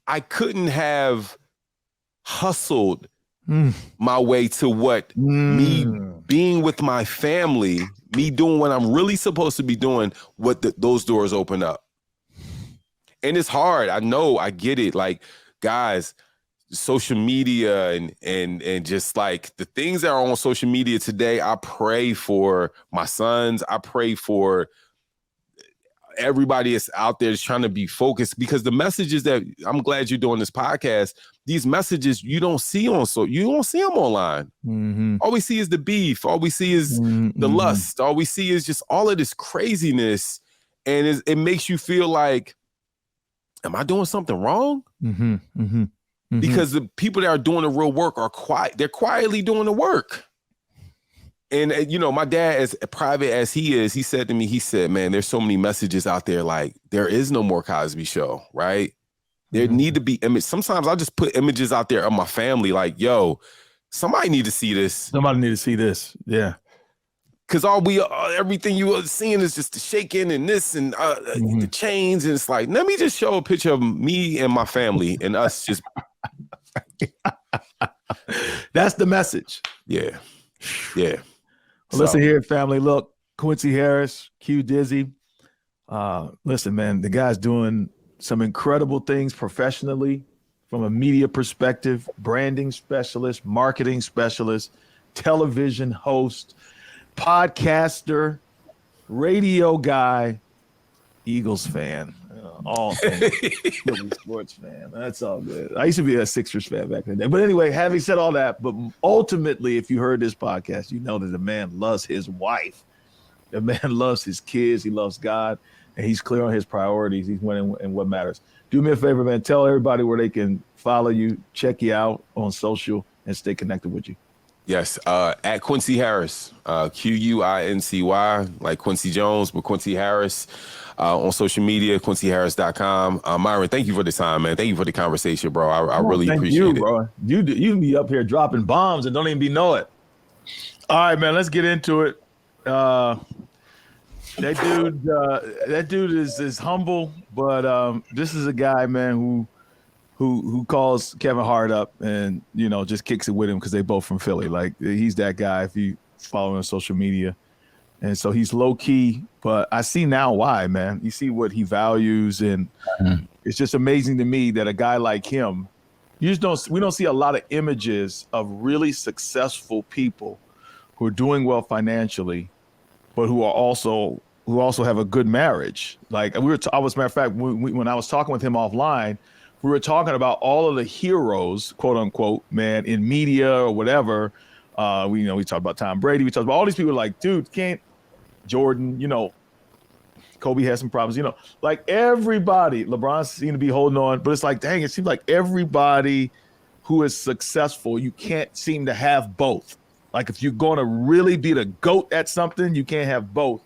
I couldn't have hustled my way to what me being with my family, me doing what I'm really supposed to be doing, what those doors open up. And it's hard. I know, I get it. Like, guys, social media and just like the things that are on social media today, I pray for my sons. I pray for everybody that's out there is trying to be focused, because the messages that I'm glad you're doing this podcast, these messages you don't see you don't see them online. All we see is the beef. All we see is the lust. All we see is just all of this craziness. And it makes you feel like, am I doing something wrong? Because the people that are doing the real work are quiet. They're quietly doing the work. And, my dad, as private as he is, he said to me, he said, man, there's so many messages out there. Like, there is no more Cosby Show, right? There need to be images. Sometimes I just put images out there of my family. Like, yo, somebody need to see this. Somebody need to see this. Yeah. Because everything you are seeing is just the shaking and this and the chains. And it's like, let me just show a picture of me and my family and us just. That's the message. Yeah. Yeah. Well, listen here, family. Look, Quincy Harris, Q Dizzy. Listen, man, the guy's doing some incredible things professionally from a media perspective, branding specialist, marketing specialist, television host, podcaster, radio guy, Eagles fan, all things Philly sports fan. That's all good. I used to be a Sixers fan back in the day. But anyway, having said all that, but ultimately, if you heard this podcast, you know that the man loves his wife. The man loves his kids. He loves God, and he's clear on his priorities. He's winning in what matters. Do me a favor, man. Tell everybody where they can follow you, check you out on social, and stay connected with you. Yes, at Quincy Harris, Quincy, like Quincy Jones, but Quincy Harris on social media, quincyharris.com. MyRon, thank you for the time, man. Thank you for the conversation, bro. I really appreciate it. Bro. You be up here dropping bombs and don't even know it. All right, man. Let's get into it. That dude is humble, but this is a guy, man, who calls Kevin Hart up and just kicks it with him because they both from Philly. Like he's that guy if you follow him on social media, and so he's low key. But I see now why, man. You see what he values, and it's just amazing to me that a guy like him, we don't see a lot of images of really successful people who are doing well financially, but who also have a good marriage. Like I was, matter of fact, when I was talking with him offline, we were talking about all of the heroes, quote unquote, man, in media or whatever. We talked about Tom Brady. We talked about all these people like, dude, can't Jordan, Kobe has some problems, like everybody, LeBron seemed to be holding on, but it's like, dang, it seems like everybody who is successful, you can't seem to have both. Like if you're going to really be the GOAT at something, you can't have both.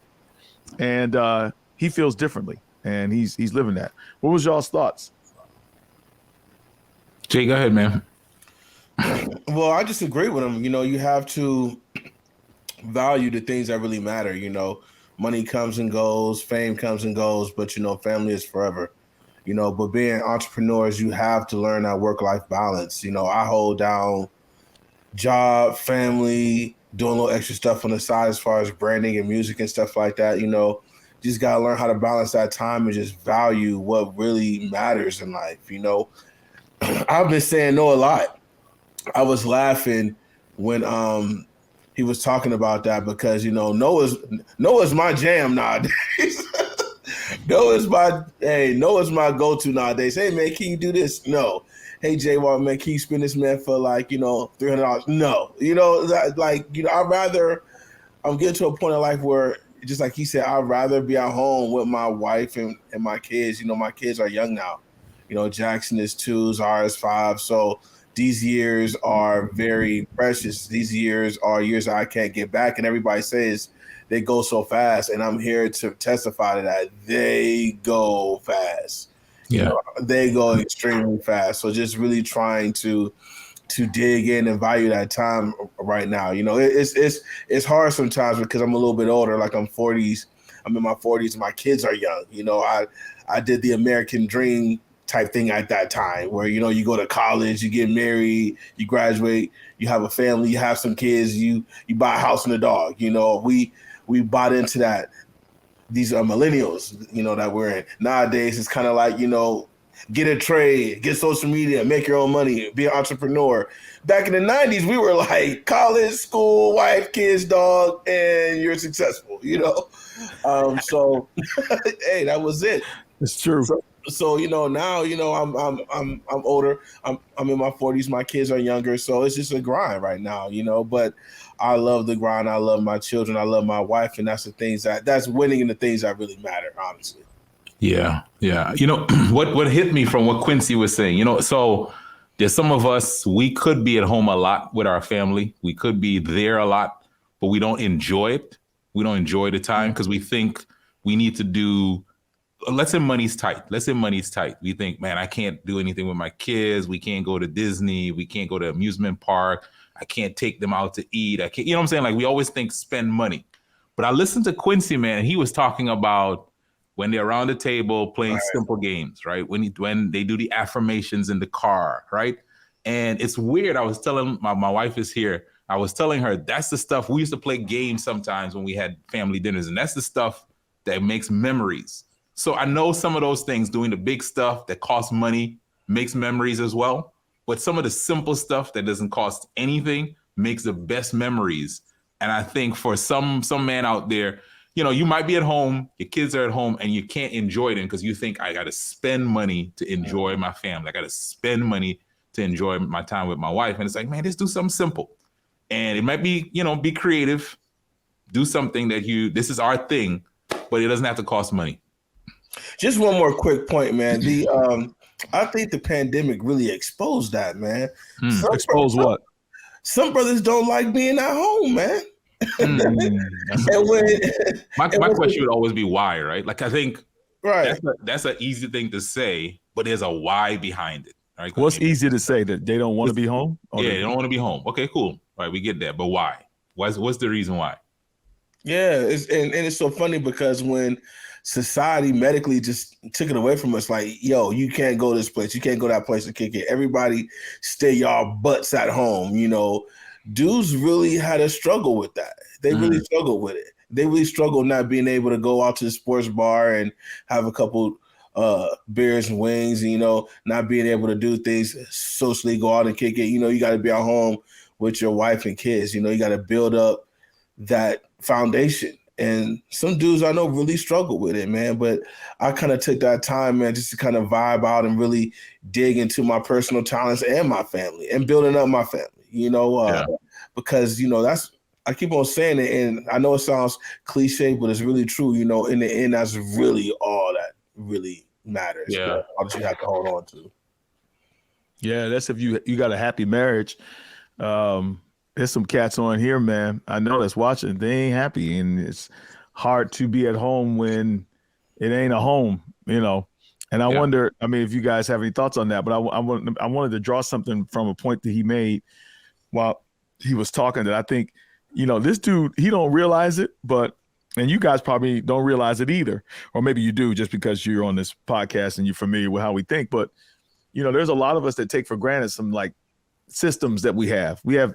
And he feels differently, and he's living that. What was y'all's thoughts? Jay, go ahead, man. Well, I just agree with him. You have to value the things that really matter. Money comes and goes, fame comes and goes, but family is forever. But being entrepreneurs, you have to learn that work-life balance. I hold down job, family, doing a little extra stuff on the side as far as branding and music and stuff like that. Just gotta learn how to balance that time and just value what really matters in life. I've been saying no a lot. I was laughing when he was talking about that because Noah's my jam nowadays. Noah's my go-to nowadays. Hey man, can you do this? No. Hey Jay Wall, man, can you spend this man for like $300? No. I'm getting to a point in life where, just like he said, I'd rather be at home with my wife and my kids. My kids are young now. Jackson is 2, Zara is 5. So these years are very precious. These years are years that I can't get back. And everybody says they go so fast. And I'm here to testify to that. They go fast. Yeah. They go extremely fast. So just really trying to dig in and value that time right now. It's hard sometimes because I'm a little bit older. Like I'm in my 40s. My kids are young. I did the American dream type thing at that time where, you go to college, you get married, you graduate, you have a family, you have some kids, you buy a house and a dog. We bought into that. These are millennials, that we're in. Nowadays, it's kind of like, get a trade, get social media, make your own money, be an entrepreneur. Back in the 90s, we were like college, school, wife, kids, dog, and you're successful, So, hey, that was it. It's true. So now I'm older. I'm in my 40s. My kids are younger, so it's just a grind right now. But I love the grind. I love my children. I love my wife, and that's the things that's winning and the things that really matter, honestly. Yeah. What hit me from what Quincy was saying. So there's some of us, we could be at home a lot with our family. We could be there a lot, but we don't enjoy it. We don't enjoy the time because we think we need to do. Let's say money's tight. We think, man, I can't do anything with my kids. We can't go to Disney. We can't go to amusement park. I can't take them out to eat. I can't, what I'm saying? Like we always think spend money. But I listened to Quincy, man. He was talking about when they're around the table playing simple games, right? When they do the affirmations in the car, right? And it's weird. I was telling my wife is here. I was telling her that's the stuff we used to play games sometimes when we had family dinners, and that's the stuff that makes memories. So I know some of those things, doing the big stuff that costs money, makes memories as well. But some of the simple stuff that doesn't cost anything makes the best memories. And I think for some man out there, you might be at home, your kids are at home, and you can't enjoy them because you think I got to spend money to enjoy my family. I got to spend money to enjoy my time with my wife. And it's like, man, just do something simple. And it might be, be creative, do something that this is our thing, but it doesn't have to cost money. Just one more quick point, man. I think the pandemic really exposed that, man. Expose what? Some brothers don't like being at home, man. And my question would always be why, right? Like I think right. That's an easy thing to say, but there's a why behind it. Right? What's easy to say, that they don't want to be home? Yeah, they don't want to be home. Okay, cool. All right, we get that, but why? What's the reason why? Yeah, and it's so funny because when society medically just took it away from us, like, yo, you can't go this place, you can't go that place to kick it. Everybody stay y'all butts at home. Dudes really had a struggle with that. They really struggled with it. They really struggled not being able to go out to the sports bar and have a couple beers and wings, not being able to do things socially, go out and kick it. You got to be at home with your wife and kids. You got to build up that foundation. And some dudes I know really struggle with it, man. But I kind of took that time, man, just to kind of vibe out and really dig into my personal talents and my family and building up my family, because, that's, I keep on saying it, and I know it sounds cliche, but it's really true. In the end, that's really all that really matters. Yeah. All that you have to hold on to. Yeah, that's if you got a happy marriage. There's some cats on here, man. I know that's watching. They ain't happy, and it's hard to be at home when it ain't a home, And I wonder, if you guys have any thoughts on that. But I wanted to draw something from a point that he made while he was talking that I think, this dude, he don't realize it, and you guys probably don't realize it either, or maybe you do just because you're on this podcast and you're familiar with how we think. But there's a lot of us that take for granted some like systems that we have. A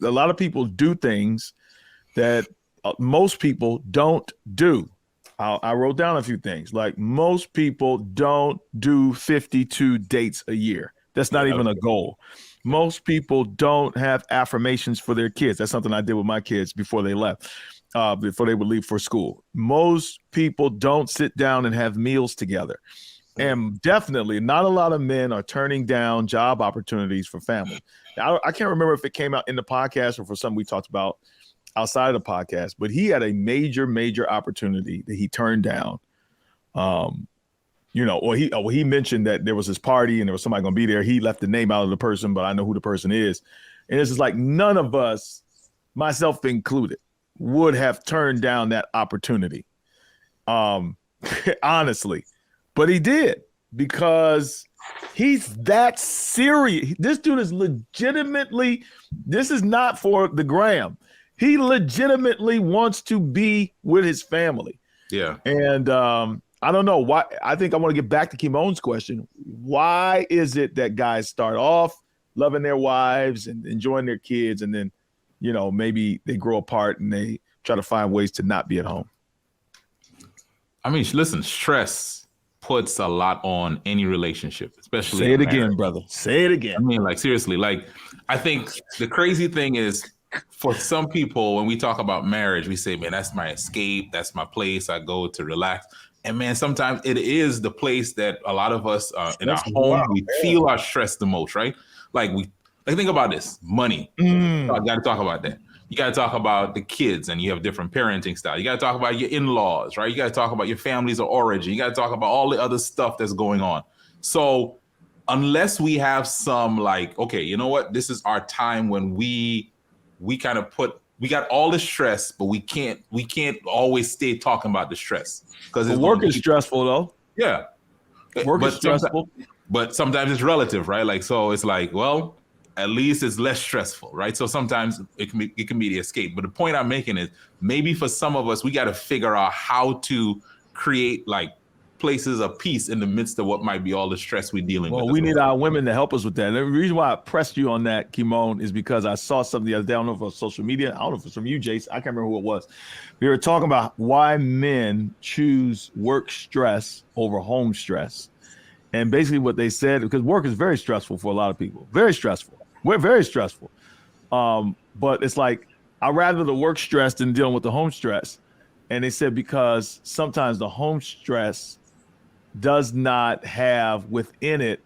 lot of people do things that most people don't do. I wrote down a few things. Like, most people don't do 52 dates a year. That's not even a goal. Most people don't have affirmations for their kids. That's something I did with my kids before they left, before they would leave for school. Most people don't sit down and have meals together. And definitely not a lot of men are turning down job opportunities for family. I can't remember if it came out in the podcast or for something we talked about outside of the podcast, but he had a major, major opportunity that he turned down. Or he mentioned that there was this party and there was somebody going to be there. He left the name out of the person, but I know who the person is. And it's just like, none of us, myself included, would have turned down that opportunity. Honestly. But he did, because he's that serious. This dude is legitimately, this is not for the gram. He legitimately wants to be with his family. Yeah. And I don't know why. I think I want to get back to Kymone's question. Why is it that guys start off loving their wives and enjoying their kids, and then, maybe they grow apart and they try to find ways to not be at home? Listen, stress puts a lot on any relationship, especially. Say it again, brother. Say it again. Seriously, I think the crazy thing is, for some people, when we talk about marriage, we say, man, that's my escape. That's my place. I go to relax. And man, sometimes it is the place that a lot of us in our home, we feel our stress the most, right? Think about this, money. I got to talk about that. You got to talk about the kids, and you have different parenting style. You got to talk about your in-laws, right? You got to talk about your families of origin. You got to talk about all the other stuff that's going on. So unless we have some okay, you know what? This is our time when we kind of we got all the stress, but we can't always stay talking about the stress, because work is stressful though. Yeah. Work is stressful. But sometimes it's relative, right? So it's well, at least it's less stressful, right? So sometimes it can be the escape. But the point I'm making is, maybe for some of us, we got to figure out how to create places of peace in the midst of what might be all the stress we're dealing with. Well, we need our women to help us with that. And the reason why I pressed you on that, Kymone, is because I saw something the other day. I don't know if it was social media. I don't know if it's from you, Jace. I can't remember who it was. We were talking about why men choose work stress over home stress. And basically what they said, because work is very stressful for a lot of people. Very stressful. We're very stressful. But it's I'd rather the work stress than dealing with the home stress. And they said because sometimes the home stress does not have within it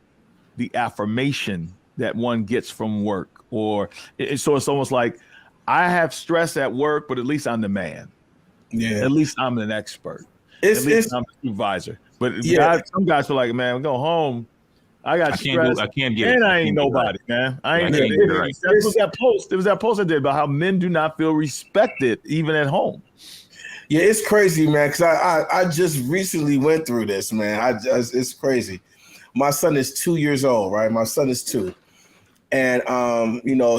the affirmation that one gets from work. So it's almost like, I have stress at work, but at least I'm the man. Yeah. At least I'm an expert. At least I'm a supervisor. But yeah. some guys are like, man, go home. I got stress. I can't get and it. I ain't nobody, man. I ain't get it right. There was that post I did about how men do not feel respected even at home. Yeah, it's crazy, man, because I just recently went through this, man. It's crazy. My son is 2 years old, right? My son is 2. And,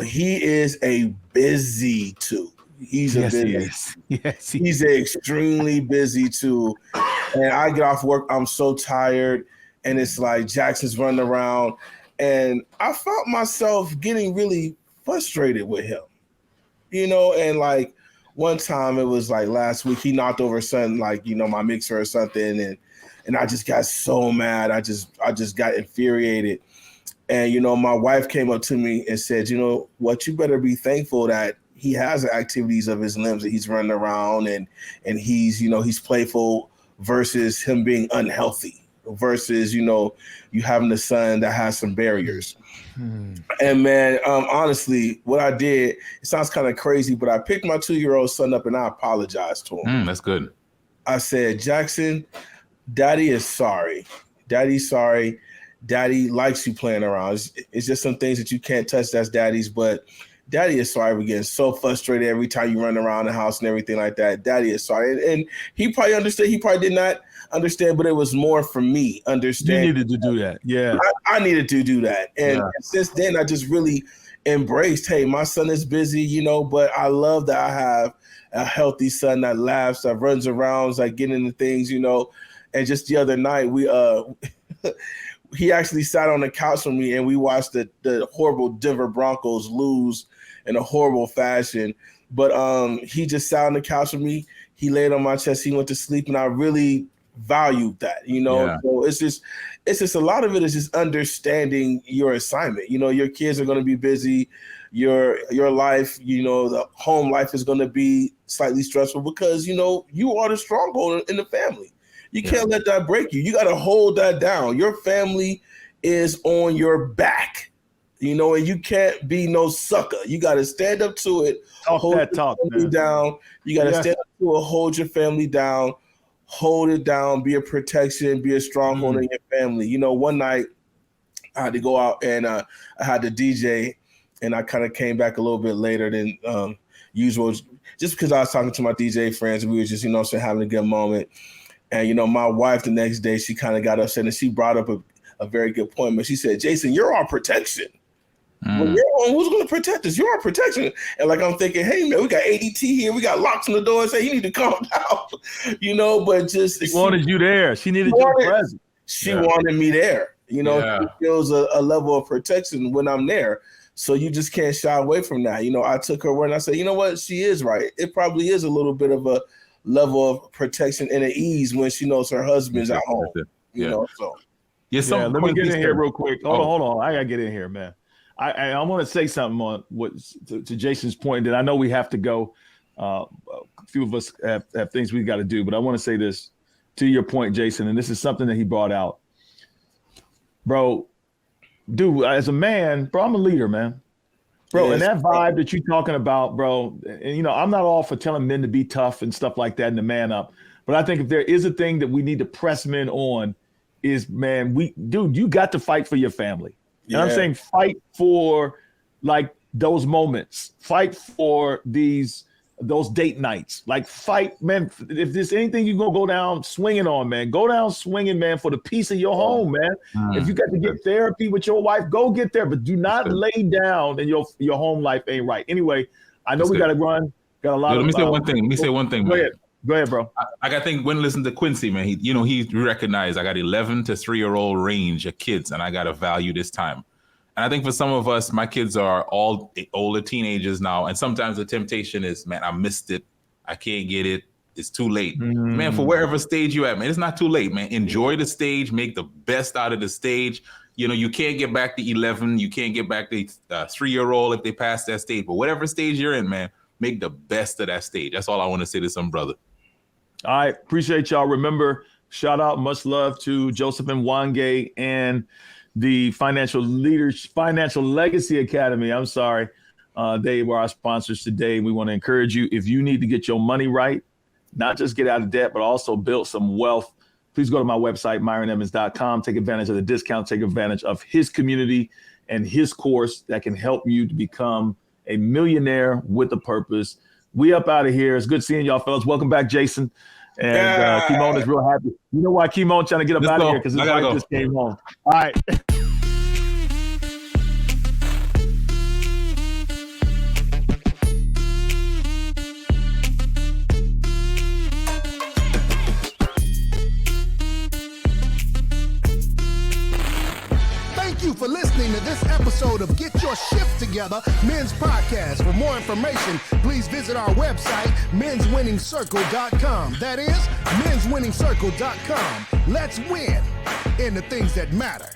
he is a busy 2. He's a busy. He is. Yes, He's extremely busy too. And I get off work, I'm so tired, and it's like Jackson's running around, and I felt myself getting really frustrated with him, and like one time it was like last week, he knocked over something like, my mixer or something, and I just got so mad. I just got infuriated. And, my wife came up to me and said, what, you better be thankful that he has the activities of his limbs, that he's running around and he's, he's playful versus him being unhealthy versus, you having a son that has some barriers. And man, honestly, what I did, it sounds kind of crazy, but I picked my 2-year-old son up and I apologized to him. That's good. I said, Jackson, Daddy is sorry. Daddy's sorry. Daddy likes you playing around. It's just some things that you can't touch. That's Daddy's, but Daddy is sorry for getting so frustrated every time you run around the house and everything like that. Daddy is sorry. And he probably understood. He probably did not understand, but it was more for me understanding. You needed to do that. Yeah. I needed to do that. And since then, I just really embraced, hey, my son is busy, but I love that I have a healthy son that laughs, that runs around, like getting into things, And just the other night, he actually sat on the couch with me and we watched the horrible Denver Broncos lose in a horrible fashion. But he just sat on the couch with me. He laid on my chest. He went to sleep, and I really valued that, So it's just a lot of it is just understanding your assignment. Your kids are going to be busy. Your life, the home life is going to be slightly stressful because, you are the stronghold in the family. You can't let that break you. You got to hold that down. Your family is on your back, and you can't be no sucker. You got to stand up to it. Hold your family down. You got to stand up to it. Hold your family down. Hold it down. Be a protection. Be a stronghold in your family. One night I had to go out and I had to DJ, and I kind of came back a little bit later than usual, just because I was talking to my DJ friends. And we were just, having a good moment. And, my wife the next day, she kind of got upset and she brought up a very good point. But she said, Jason, you're our protection. Well, who's going to protect us? You're our protection. And like, I'm thinking, hey, man, we got ADT here. We got locks on the door. Say, you need to calm down, but just. She wanted you there. She needed your presence. She wanted me there. She feels a level of protection when I'm there. So you just can't shy away from that. I took her word and I said, you know what? She is right. It probably is a little bit of a level of protection and at ease when she knows her husband's at home. So let me get in here real quick. Hold on. I gotta get in here, man. I want to say something on what to Jason's point that I know we have to go. A few of us have things we got to do, but I want to say this to your point, Jason, and this is something that he brought out, bro. Dude, as a man, bro, I'm a leader, man. Bro, and that vibe that you're talking about, bro, and I'm not all for telling men to be tough and stuff like that and to man up. But I think if there is a thing that we need to press men on is, man, you got to fight for your family. And I'm saying fight for like those moments. Fight for those date nights. Like fight, man. If there's anything you're going to go down swinging on, man, go down swinging, man, for the peace of your home, man. If you got to get therapy with your wife, go get there, but do not lay down and your home life ain't right. Anyway, I know we got to run. Got a lot Let me say one thing. Go ahead, bro. I think when listening to Quincy, man, he recognized I got 11 to 3-year-old range of kids, and I got to value this time. And I think for some of us, my kids are all older teenagers now. And sometimes the temptation is, man, I missed it. I can't get it. It's too late. Man, for wherever stage you at, man, it's not too late, man. Enjoy the stage. Make the best out of the stage. You can't get back to 11. You can't get back to 3-year-old if they pass that stage. But whatever stage you're in, man, make the best of that stage. That's all I want to say to some brother. All right. Appreciate y'all. Remember, shout out, much love to Joseph and Wange and the Financial Legacy Academy. I'm sorry. They were our sponsors today. We want to encourage you, if you need to get your money right, not just get out of debt, but also build some wealth, please go to my website, MyRonEdmonds.com. Take advantage of the discount. Take advantage of his community and his course that can help you to become a millionaire with a purpose. We up out of here. It's good seeing y'all, fellas. Welcome back, Jason. And Kymone is real happy. You know why Kymone trying to get up out of here? Because his wife just came home. All right. Shift Together Men's Podcast. For more information, please visit our website, menswinningscircle.com. That is, menswinningscircle.com. Let's win in the things that matter.